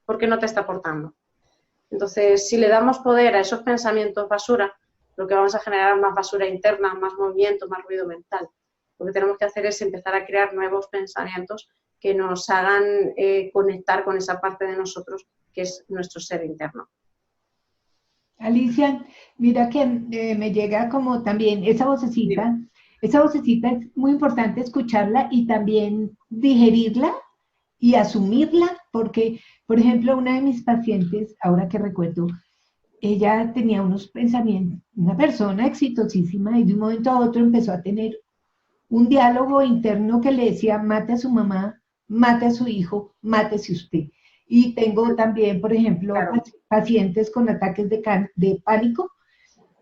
porque no te está aportando. Entonces, si le damos poder a esos pensamientos basura, lo que vamos a generar es más basura interna, más movimiento, más ruido mental. Lo que tenemos que hacer es empezar a crear nuevos pensamientos que nos hagan conectar con esa parte de nosotros que es nuestro ser interno. Alicia, mira que me llega como también esa vocecita es muy importante escucharla y también digerirla y asumirla, porque, por ejemplo, una de mis pacientes, ahora que recuerdo, ella tenía unos pensamientos, una persona exitosísima y de un momento a otro empezó a tener un diálogo interno que le decía, mate a su mamá, mate a su hijo, mátese usted. Y tengo también, por ejemplo, Claro. pacientes con ataques de pánico,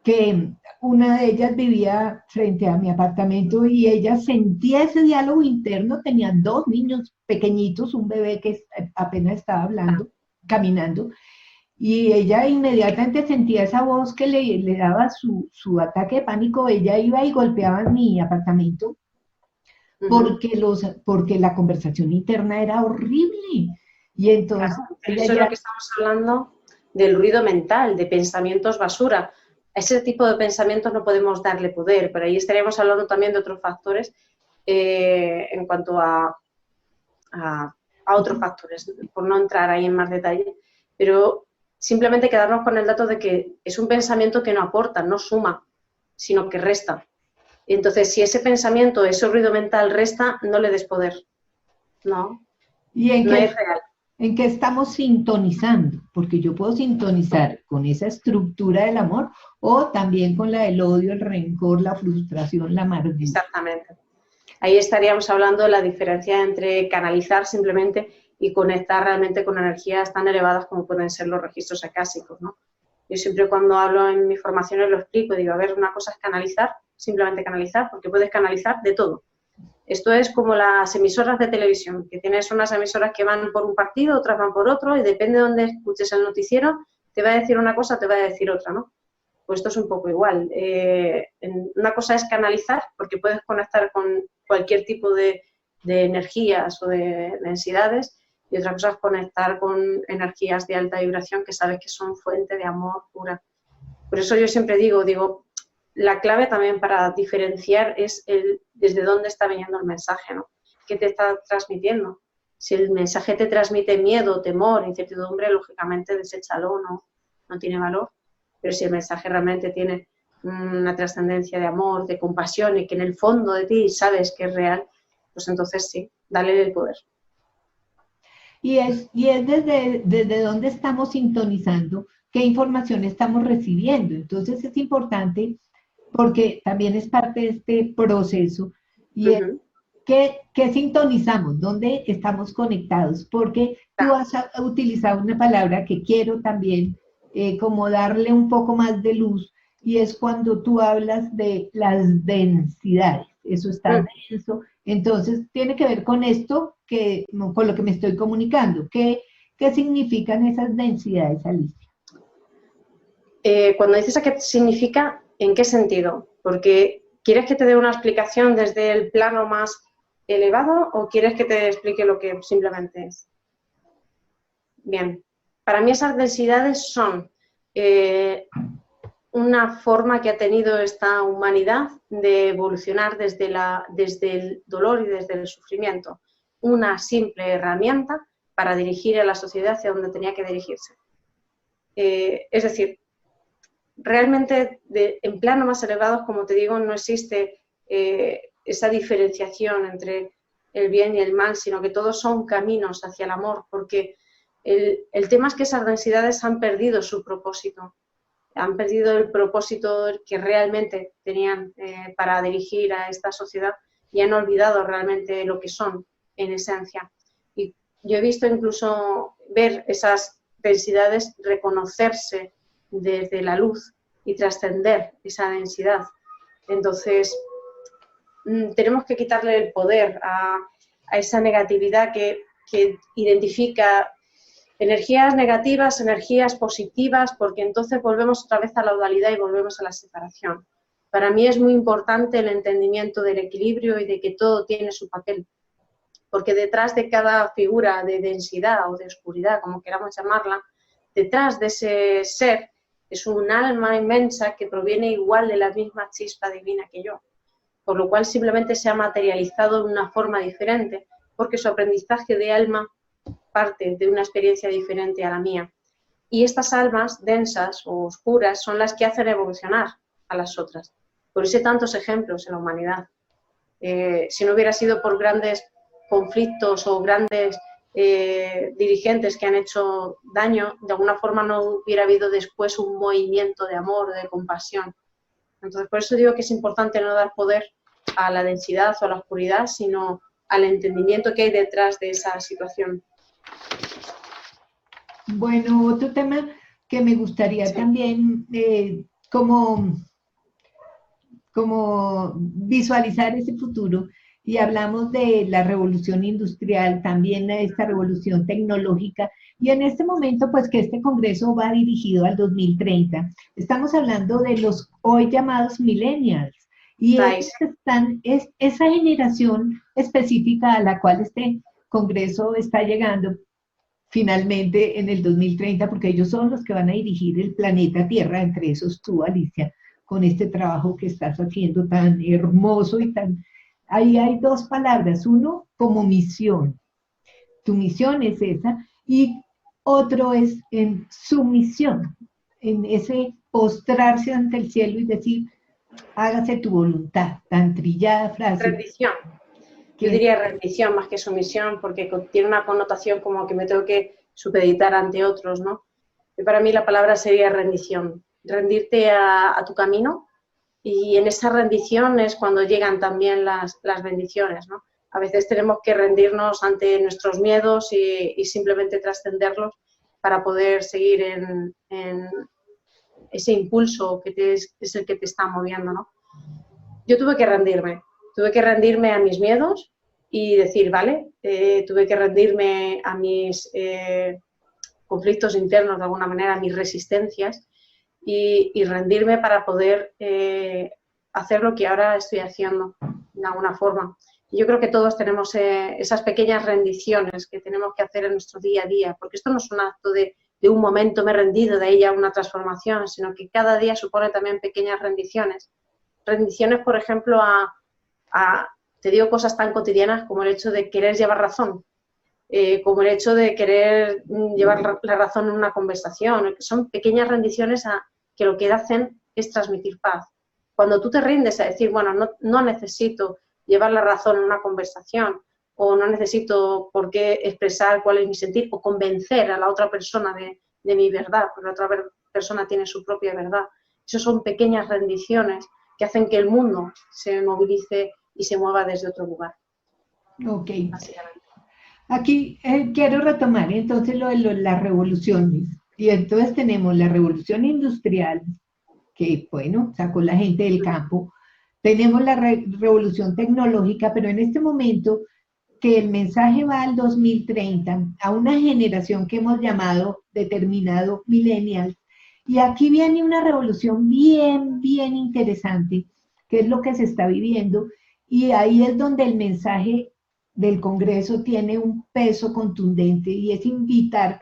que una de ellas vivía frente a mi apartamento y ella sentía ese diálogo interno, tenía 2 niños pequeñitos, un bebé que apenas estaba hablando, caminando, y ella inmediatamente sentía esa voz que le daba su ataque de pánico, ella iba y golpeaba en mi apartamento, porque la conversación interna era horrible. Y entonces... Claro, eso es lo que estamos hablando del ruido mental, de pensamientos basura. a ese tipo de pensamientos no podemos darle poder, pero ahí estaríamos hablando también de otros factores en cuanto a otros factores, por no entrar ahí en más detalle, pero simplemente quedarnos con el dato de que es un pensamiento que no aporta, no suma, sino que resta. Y entonces, si ese pensamiento, ese ruido mental resta, no le des poder. No, ¿Y en no qué, es real. en qué estamos sintonizando? Porque yo puedo sintonizar con esa estructura del amor o también con la del odio, el rencor, la frustración, la amargura. Exactamente. Ahí estaríamos hablando de la diferencia entre canalizar simplemente y conectar realmente con energías tan elevadas como pueden ser los registros acásicos, ¿no? Yo siempre cuando hablo en mis formaciones lo explico, digo, a ver, una cosa es canalizar, simplemente canalizar, porque puedes canalizar de todo. Esto es como las emisoras de televisión, que tienes unas emisoras que van por un partido, otras van por otro, y depende de dónde escuches el noticiero, te va a decir una cosa, te va a decir otra, ¿no? Pues esto es un poco igual. Una cosa es canalizar, porque puedes conectar con cualquier tipo de energías o de densidades, y otra cosa es conectar con energías de alta vibración que sabes que son fuente de amor pura. Por eso yo siempre digo, la clave también para diferenciar es desde dónde está viniendo el mensaje, ¿no? ¿Qué te está transmitiendo? Si el mensaje te transmite miedo, temor, incertidumbre, lógicamente deséchalo, no tiene valor. Pero si el mensaje realmente tiene una trascendencia de amor, de compasión y que en el fondo de ti sabes que es real, pues entonces sí, dale el poder. Y es desde dónde estamos sintonizando, qué información estamos recibiendo. Entonces es importante porque también es parte de este proceso y es qué sintonizamos, dónde estamos conectados, porque tú has utilizado una palabra que quiero también como darle un poco más de luz, y es cuando tú hablas de las densidades. Eso está denso. Entonces, tiene que ver con esto, con lo que me estoy comunicando. ¿Qué significan esas densidades, Alicia? Cuando dices a qué significa, ¿en qué sentido? Porque ¿quieres que te dé una explicación desde el plano más elevado o quieres que te explique lo que simplemente es? Bien, para mí esas densidades son una forma que ha tenido esta humanidad de evolucionar desde el dolor y desde el sufrimiento. Una simple herramienta para dirigir a la sociedad hacia donde tenía que dirigirse. Es decir, realmente en planos más elevados, como te digo, no existe esa diferenciación entre el bien y el mal, sino que todos son caminos hacia el amor, porque el tema es que esas densidades han perdido su propósito, han perdido el propósito que realmente tenían para dirigir a esta sociedad y han olvidado realmente lo que son en esencia. Y yo he visto incluso ver esas densidades reconocerse desde la luz y trascender esa densidad. Entonces, tenemos que quitarle el poder a esa negatividad que identifica energías negativas, energías positivas, porque entonces volvemos otra vez a la dualidad y volvemos a la separación. Para mí es muy importante el entendimiento del equilibrio y de que todo tiene su papel, porque detrás de cada figura de densidad o de oscuridad, como queramos llamarla, detrás de ese ser es un alma inmensa que proviene igual de la misma chispa divina que yo, por lo cual simplemente se ha materializado de una forma diferente, porque su aprendizaje de alma parte de una experiencia diferente a la mía. Y estas almas densas o oscuras son las que hacen evolucionar a las otras. Por eso hay tantos ejemplos en la humanidad. Si no hubiera sido por grandes conflictos o grandes dirigentes que han hecho daño, de alguna forma no hubiera habido después un movimiento de amor, de compasión. Entonces, por eso digo que es importante no dar poder a la densidad o a la oscuridad, sino al entendimiento que hay detrás de esa situación. Bueno, otro tema que me gustaría también como visualizar ese futuro, y hablamos de la revolución industrial, también de esta revolución tecnológica, y en este momento pues que este congreso va dirigido al 2030. Estamos hablando de los hoy llamados millennials, y ellos es esa generación específica a la cual este congreso está llegando, finalmente en el 2030, porque ellos son los que van a dirigir el planeta Tierra, entre esos tú, Alicia, con este trabajo que estás haciendo tan hermoso y tan... Ahí hay dos palabras, uno como misión, tu misión es esa, y otro es en sumisión, en ese postrarse ante el cielo y decir, hágase tu voluntad, tan trillada frase. Rendición. Yo diría rendición más que sumisión, porque tiene una connotación como que me tengo que supeditar ante otros, ¿no? Y para mí la palabra sería rendición, rendirte a tu camino, y en esa rendición es cuando llegan también las bendiciones, ¿no? A veces tenemos que rendirnos ante nuestros miedos y simplemente trascenderlos para poder seguir en ese impulso que es el que te está moviendo, ¿no? Yo tuve que rendirme a mis miedos y decir, vale, tuve que rendirme a mis conflictos internos, de alguna manera, a mis resistencias, y rendirme para poder hacer lo que ahora estoy haciendo, de alguna forma. Y yo creo que todos tenemos esas pequeñas rendiciones que tenemos que hacer en nuestro día a día, porque esto no es un acto de un momento me he rendido, de ella una transformación, sino que cada día supone también pequeñas rendiciones. Rendiciones, por ejemplo, te digo cosas tan cotidianas como el hecho de querer llevar razón, como el hecho de querer llevar la razón en una conversación. Son pequeñas rendiciones que lo que hacen es transmitir paz. Cuando tú te rindes a decir, bueno, no necesito llevar la razón en una conversación, o no necesito por qué expresar cuál es mi sentir, o convencer a la otra persona de mi verdad, porque la otra persona tiene su propia verdad. Esas son pequeñas rendiciones que hacen que el mundo se movilice y se mueva desde otro lugar. Ok. Aquí quiero retomar entonces lo de las revoluciones. Y entonces tenemos la revolución industrial, que bueno, sacó la gente del campo. Tenemos la revolución tecnológica, pero en este momento que el mensaje va al 2030, a una generación que hemos determinado millennials. Y aquí viene una revolución bien, bien interesante, que es lo que se está viviendo. Y ahí es donde el mensaje del Congreso tiene un peso contundente, y es invitar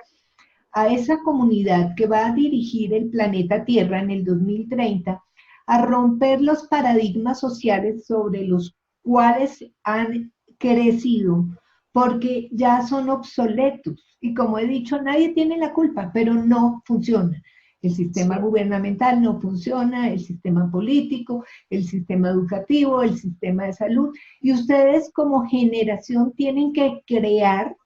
a esa comunidad que va a dirigir el planeta Tierra en el 2030 a romper los paradigmas sociales sobre los cuales han crecido, porque ya son obsoletos. Y como he dicho, nadie tiene la culpa, pero no funciona. El sistema gubernamental no funciona, el sistema político, el sistema educativo, el sistema de salud. Y ustedes como generación tienen que crear.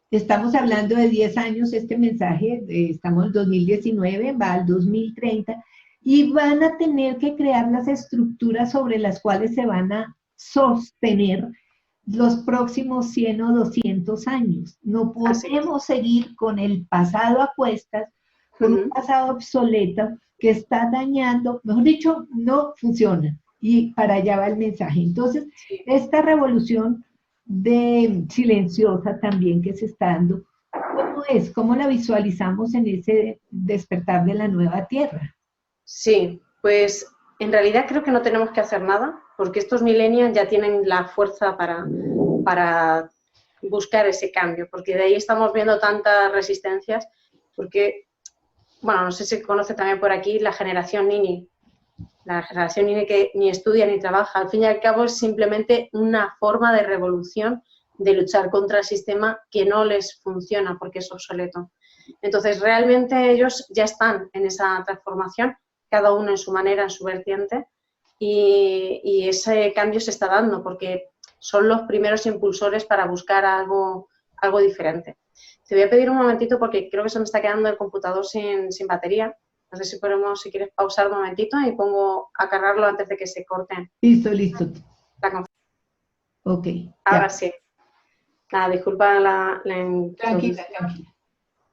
Estamos hablando de 10 años, este mensaje, estamos en 2019, va al 2030, y van a tener que crear las estructuras sobre las cuales se van a sostener los próximos 100 o 200 años. No podemos seguir con el pasado a cuestas, con un pasado obsoleto que está dañando, mejor dicho, no funciona. Y para allá va el mensaje. Entonces, esta revolución silenciosa también que se está dando, ¿cómo es? ¿Cómo la visualizamos en ese despertar de la nueva Tierra? Sí, pues en realidad creo que no tenemos que hacer nada, porque estos millennials ya tienen la fuerza para buscar ese cambio, porque de ahí estamos viendo tantas resistencias, porque, bueno, no sé si se conoce también por aquí la generación Nini. La generación Nini que ni estudia ni trabaja, al fin y al cabo es simplemente una forma de revolución, de luchar contra el sistema que no les funciona porque es obsoleto. Entonces, realmente ellos ya están en esa transformación, cada uno en su manera, en su vertiente, y ese cambio se está dando porque son los primeros impulsores para buscar algo diferente. Te voy a pedir un momentito porque creo que se me está quedando el computador sin batería. No sé si podemos, si quieres, pausar un momentito y pongo a cargarlo antes de que se corte. Listo. Ok. Ahora sí. Nada, disculpa Tranquila.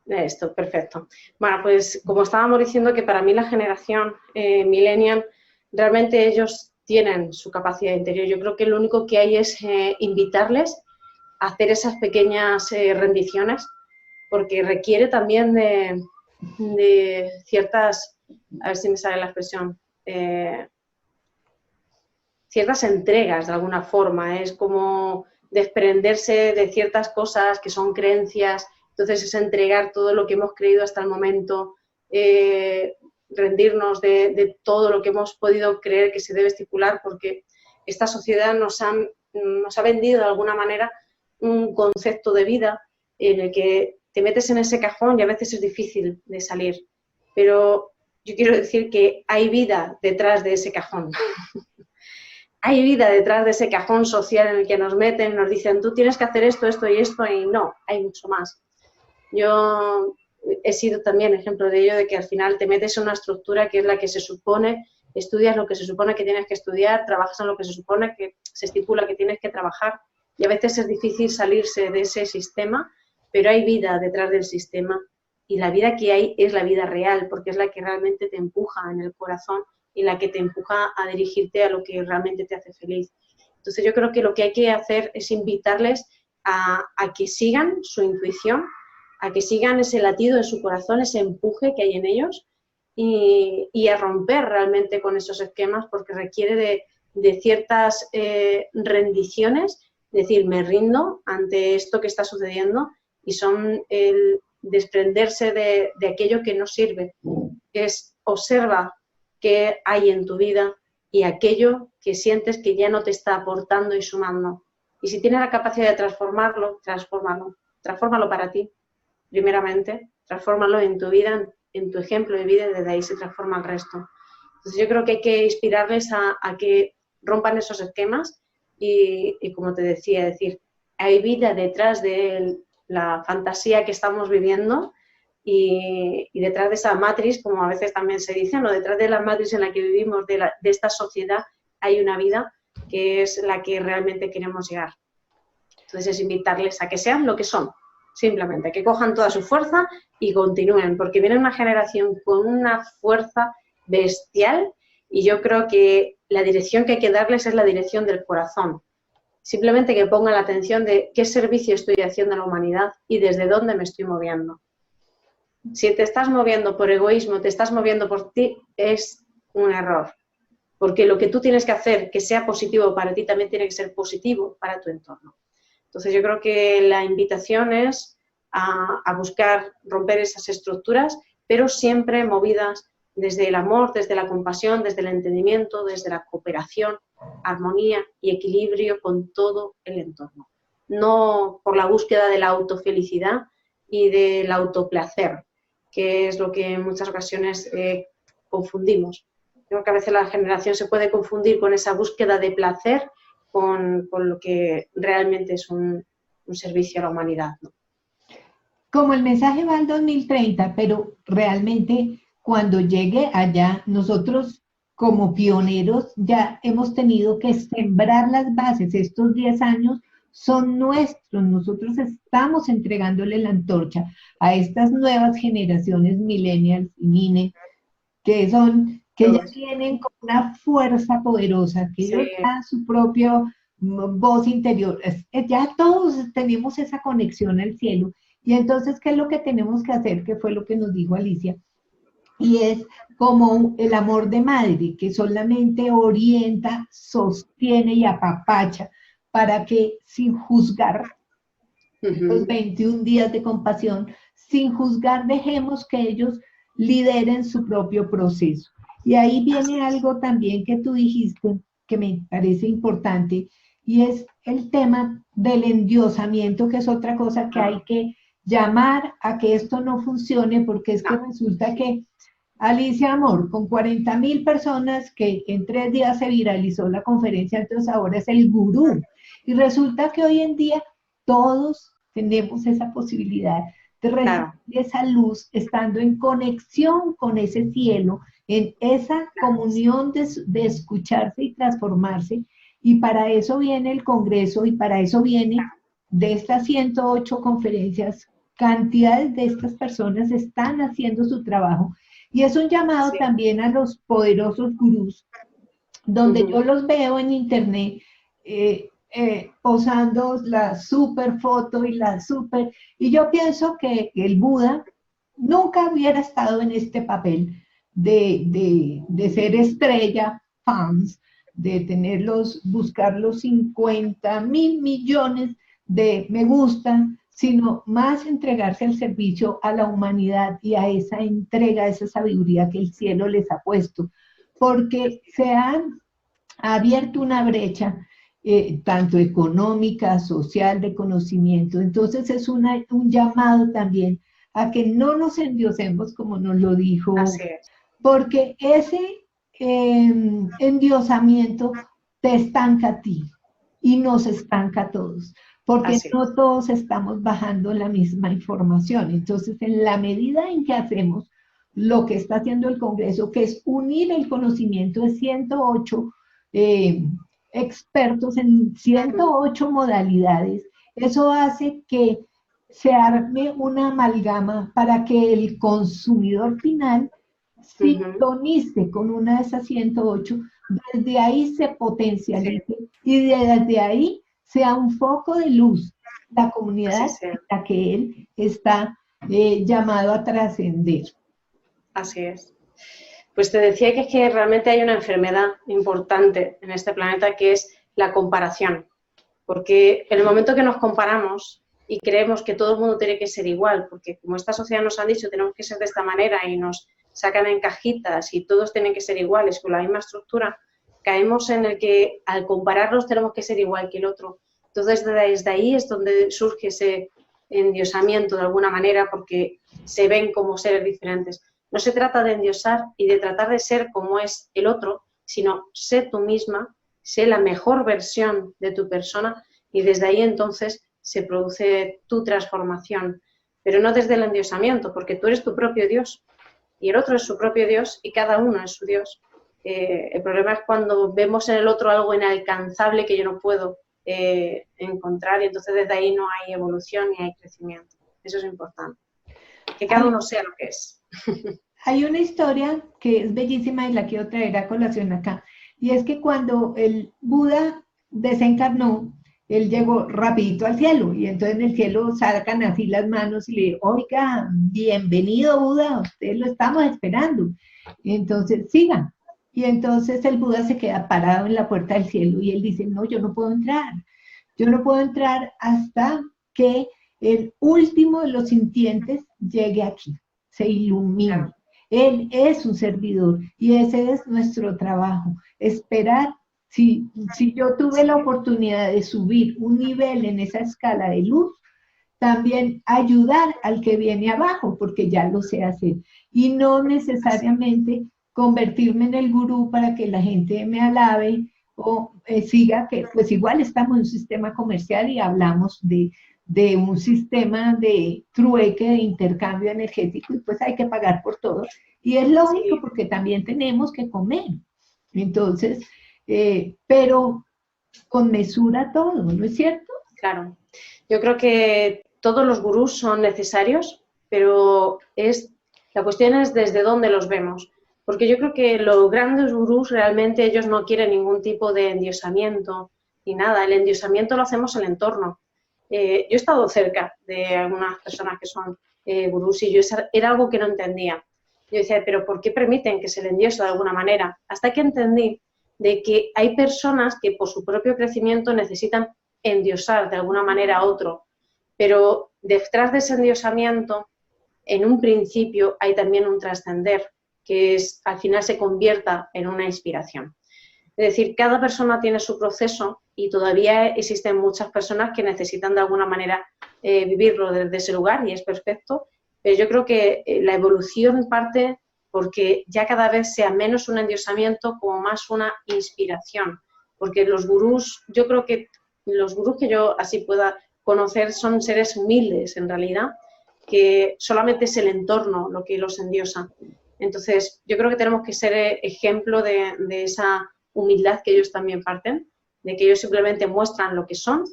Esto, perfecto. Bueno, pues como estábamos diciendo, que para mí la generación millennial, realmente ellos tienen su capacidad interior. Yo creo que lo único que hay es invitarles a hacer esas pequeñas rendiciones, porque requiere también de ciertas, a ver si me sale la expresión, ciertas entregas de alguna forma. Es como desprenderse de ciertas cosas que son creencias Entonces es entregar todo lo que hemos creído hasta el momento, rendirnos de todo lo que hemos podido creer que se debe estipular, porque esta sociedad nos ha vendido de alguna manera un concepto de vida en el que te metes en ese cajón y a veces es difícil de salir. Pero yo quiero decir que hay vida detrás de ese cajón. Hay vida detrás de ese cajón social en el que nos meten, nos dicen, tú tienes que hacer esto, esto y esto, y no, hay mucho más. Yo he sido también ejemplo de ello, de que al final te metes en una estructura que es la que se supone, estudias lo que se supone que tienes que estudiar, trabajas en lo que se supone que se estipula que tienes que trabajar, y a veces es difícil salirse de ese sistema, pero hay vida detrás del sistema, y la vida que hay es la vida real, porque es la que realmente te empuja en el corazón y la que te empuja a dirigirte a lo que realmente te hace feliz. Entonces yo creo que lo que hay que hacer es invitarles a que sigan su intuición, a que sigan ese latido en su corazón, ese empuje que hay en ellos, y a romper realmente con esos esquemas, porque requiere de ciertas rendiciones, decir, me rindo ante esto que está sucediendo, y son el desprenderse de aquello que no sirve. Es observa qué hay en tu vida y aquello que sientes que ya no te está aportando y sumando. Y si tienes la capacidad de transformarlo, transfórmalo para ti, primeramente, transfórmalo en tu vida, en tu ejemplo de vida, y desde ahí se transforma el resto. Entonces yo creo que hay que inspirarles a que rompan esos esquemas y como te decía, decir, hay vida detrás de la fantasía que estamos viviendo, y detrás de esa matriz, como a veces también se dice, ¿no? Detrás de la matriz en la que vivimos, de esta sociedad, hay una vida que es la que realmente queremos llegar. Entonces es invitarles a que sean lo que son, simplemente, que cojan toda su fuerza y continúen, porque viene una generación con una fuerza bestial, y yo creo que la dirección que hay que darles es la dirección del corazón. Simplemente que pongan la atención de qué servicio estoy haciendo a la humanidad y desde dónde me estoy moviendo. Si te estás moviendo por egoísmo, te estás moviendo por ti, es un error. Porque lo que tú tienes que hacer que sea positivo para ti también tiene que ser positivo para tu entorno. Entonces yo creo que la invitación es a buscar romper esas estructuras, pero siempre movidas desde el amor, desde la compasión, desde el entendimiento, desde la cooperación, armonía y equilibrio con todo el entorno. No por la búsqueda de la autofelicidad y del autoplacer, que es lo que en muchas ocasiones confundimos. Creo que a veces la generación se puede confundir con esa búsqueda de placer con lo que realmente es un servicio a la humanidad, ¿no? Como el mensaje va al 2030, pero realmente cuando llegue allá, nosotros como pioneros ya hemos tenido que sembrar las bases. Estos 10 años son nuestros, nosotros estamos entregándole la antorcha a estas nuevas generaciones millennials y mine, que ya vienen con una fuerza poderosa, que ellos dan su propia voz interior. Ya todos tenemos esa conexión al cielo. Y entonces, ¿qué es lo que tenemos que hacer? Que fue lo que nos dijo Alicia. Y es como el amor de madre, que solamente orienta, sostiene y apapacha, para que sin juzgar, los 21 días de compasión, sin juzgar, dejemos que ellos lideren su propio proceso. Y ahí viene algo también que tú dijiste, que me parece importante, y es el tema del endiosamiento, que es otra cosa que hay que llamar a que esto no funcione, porque es que resulta que Alicia Amor, con 40,000 personas, que en 3 días se viralizó la conferencia, entonces ahora es el gurú. Y resulta que hoy en día todos tenemos esa posibilidad de recibir esa luz, estando en conexión con ese cielo, en esa comunión de escucharse y transformarse. Y para eso viene el Congreso, y para eso viene de estas 108 conferencias, cantidades de estas personas están haciendo su trabajo. Y es un llamado también a los poderosos gurús, donde yo los veo en internet posando la super foto y la super... Y yo pienso que el Buda nunca hubiera estado en este papel de ser estrella, fans, de buscar los 50,000 millones de me gusta, sino más entregarse al servicio a la humanidad y a esa entrega, a esa sabiduría que el cielo les ha puesto, porque se han abierto una brecha tanto económica, social, de conocimiento. Entonces es un llamado también a que no nos endiosemos, como nos lo dijo, Así es. porque ese endiosamiento te estanca a ti y nos estanca a todos, porque Así no es. todos estamos bajando la misma información. Entonces, en la medida en que hacemos lo que está haciendo el Congreso, que es unir el conocimiento de 108 expertos en 108 modalidades, eso hace que se arme una amalgama para que el consumidor final sintonice con una de esas 108, desde ahí se potencialice y desde ahí sea un foco de luz la comunidad en la que él está llamado a trascender. Así es. Pues te decía que es que realmente hay una enfermedad importante en este planeta que es la comparación, porque en el momento que nos comparamos y creemos que todo el mundo tiene que ser igual, porque como esta sociedad nos ha dicho tenemos que ser de esta manera y nos sacan en cajitas y todos tienen que ser iguales con la misma estructura, caemos en el que al compararnos tenemos que ser igual que el otro. Entonces desde ahí es donde surge ese endiosamiento de alguna manera porque se ven como seres diferentes. No se trata de endiosar y de tratar de ser como es el otro, sino sé tú misma, sé la mejor versión de tu persona y desde ahí entonces se produce tu transformación, pero no desde el endiosamiento, porque tú eres tu propio Dios y el otro es su propio Dios y cada uno es su Dios. El problema es cuando vemos en el otro algo inalcanzable que yo no puedo encontrar y entonces desde ahí no hay evolución ni hay crecimiento. Eso es importante. Que cada uno sea lo que es. Hay una historia que es bellísima y la quiero traer a colación acá. Y es que cuando el Buda desencarnó, él llegó rapidito al cielo. Y entonces en el cielo sacan así las manos y le dicen, oiga, bienvenido Buda, usted lo estamos esperando. Y entonces sigan. Y entonces el Buda se queda parado en la puerta del cielo y él dice, no, yo no puedo entrar. Yo no puedo entrar hasta que el último de los sintientes llegue aquí, se ilumina. Él es un servidor y ese es nuestro trabajo, esperar. Si yo tuve la oportunidad de subir un nivel en esa escala de luz, también ayudar al que viene abajo, porque ya lo sé hacer. Y no necesariamente convertirme en el gurú para que la gente me alabe o siga, que pues igual estamos en un sistema comercial y hablamos de un sistema de trueque, de intercambio energético, y pues hay que pagar por todo. Y es lógico porque también tenemos que comer. Entonces, pero con mesura todo, ¿no es cierto? Claro. Yo creo que todos los gurús son necesarios, pero la cuestión es desde dónde los vemos. Porque yo creo que los grandes gurús realmente ellos no quieren ningún tipo de endiosamiento ni nada. El endiosamiento lo hacemos en el entorno. Yo he estado cerca de algunas personas que son gurús y yo era algo que no entendía. Yo decía, pero ¿por qué permiten que se le endiose de alguna manera? Hasta que entendí de que hay personas que por su propio crecimiento necesitan endiosar de alguna manera a otro, pero detrás de ese endiosamiento, en un principio hay también un trascender, que es al final se convierta en una inspiración. Es decir, cada persona tiene su proceso y todavía existen muchas personas que necesitan de alguna manera vivirlo desde ese lugar y es perfecto, pero yo creo que la evolución parte porque ya cada vez sea menos un endiosamiento como más una inspiración, porque los gurús, yo creo que los gurús que yo así pueda conocer son seres humildes en realidad, que solamente es el entorno lo que los endiosa. Entonces, yo creo que tenemos que ser ejemplo de esa humildad que ellos también parten, de que ellos simplemente muestran lo que son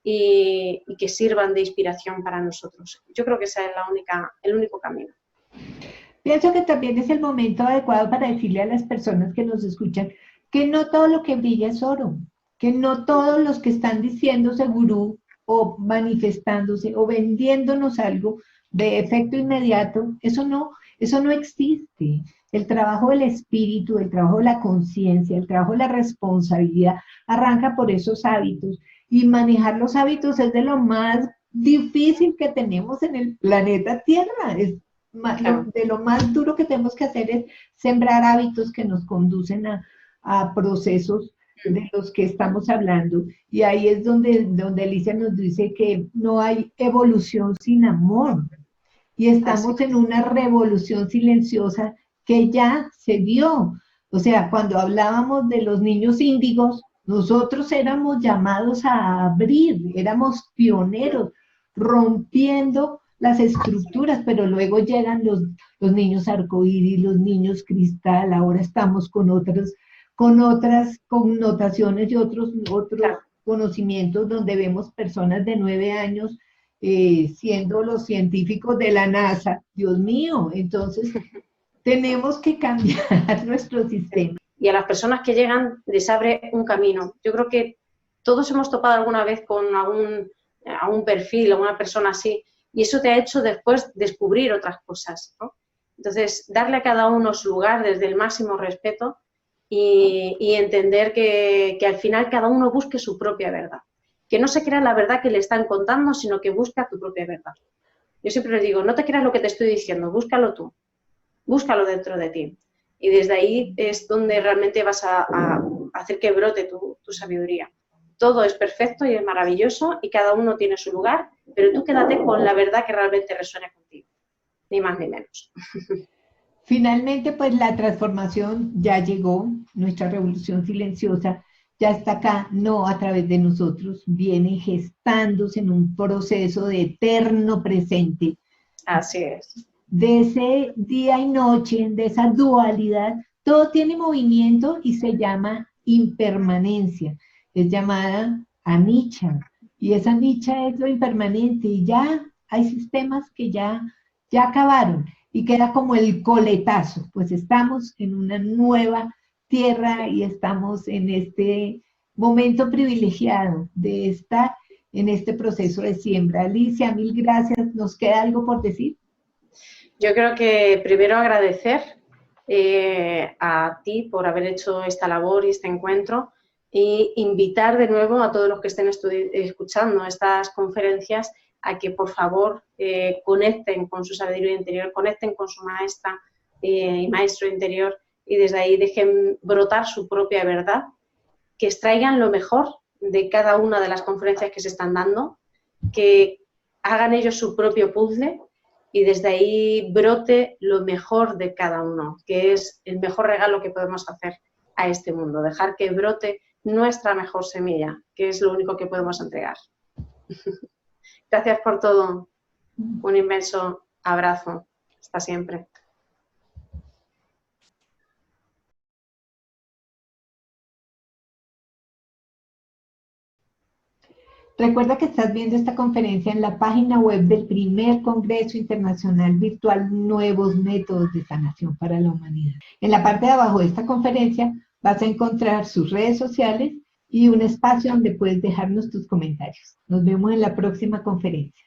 y que sirvan de inspiración para nosotros. Yo creo que ese es el único camino. Pienso que también es el momento adecuado para decirle a las personas que nos escuchan que no todo lo que brilla es oro, que no todos los que están diciéndose gurú o manifestándose o vendiéndonos algo de efecto inmediato, eso no existe. El trabajo del espíritu, el trabajo de la conciencia, el trabajo de la responsabilidad arranca por esos hábitos y manejar los hábitos es de lo más difícil que tenemos en el planeta Tierra. Claro. De lo más duro que tenemos que hacer es sembrar hábitos que nos conducen a procesos de los que estamos hablando. Y ahí es donde Alicia nos dice que no hay evolución sin amor. Y estamos en una revolución silenciosa que ya se dio. O sea, cuando hablábamos de los niños índigos, nosotros éramos llamados a abrir, éramos pioneros, rompiendo las estructuras, pero luego llegan los niños arcoíris, los niños cristal, ahora estamos con otras connotaciones y otros conocimientos donde vemos personas de 9 años siendo los científicos de la NASA. Dios mío, entonces tenemos que cambiar nuestro sistema. Y a las personas que llegan les abre un camino. Yo creo que todos hemos topado alguna vez con algún perfil, alguna persona así, y eso te ha hecho después descubrir otras cosas, ¿no? Entonces, darle a cada uno su lugar desde el máximo respeto y entender que al final cada uno busque su propia verdad. Que no se crea la verdad que le están contando, sino que busca tu propia verdad. Yo siempre les digo, no te creas lo que te estoy diciendo, búscalo tú, búscalo dentro de ti. Y desde ahí es donde realmente vas a hacer que brote tu sabiduría. Todo es perfecto y es maravilloso y cada uno tiene su lugar, pero tú quédate con la verdad que realmente resuene contigo, ni más ni menos. Finalmente, pues la transformación ya llegó, nuestra revolución silenciosa ya está acá, no a través de nosotros, viene gestándose en un proceso de eterno presente. Así es. De ese día y noche, de esa dualidad, todo tiene movimiento y se llama impermanencia, es llamada anicca, y esa anicca es lo impermanente, y ya hay sistemas que ya acabaron, y queda como el coletazo, pues estamos en una nueva tierra y estamos en este momento privilegiado de estar en este proceso de siembra. Alicia, mil gracias. ¿Nos queda algo por decir? Yo creo que primero agradecer a ti por haber hecho esta labor y este encuentro e invitar de nuevo a todos los que estén escuchando estas conferencias a que por favor conecten con su sabiduría interior, conecten con su maestra y maestro interior y desde ahí dejen brotar su propia verdad, que extraigan lo mejor de cada una de las conferencias que se están dando, que hagan ellos su propio puzzle y desde ahí brote lo mejor de cada uno, que es el mejor regalo que podemos hacer a este mundo, dejar que brote nuestra mejor semilla, que es lo único que podemos entregar. Gracias por todo. Un inmenso abrazo. Hasta siempre. Recuerda que estás viendo esta conferencia en la página web del primer Congreso Internacional Virtual Nuevos Métodos de Sanación para la Humanidad. En la parte de abajo de esta conferencia vas a encontrar sus redes sociales y un espacio donde puedes dejarnos tus comentarios. Nos vemos en la próxima conferencia.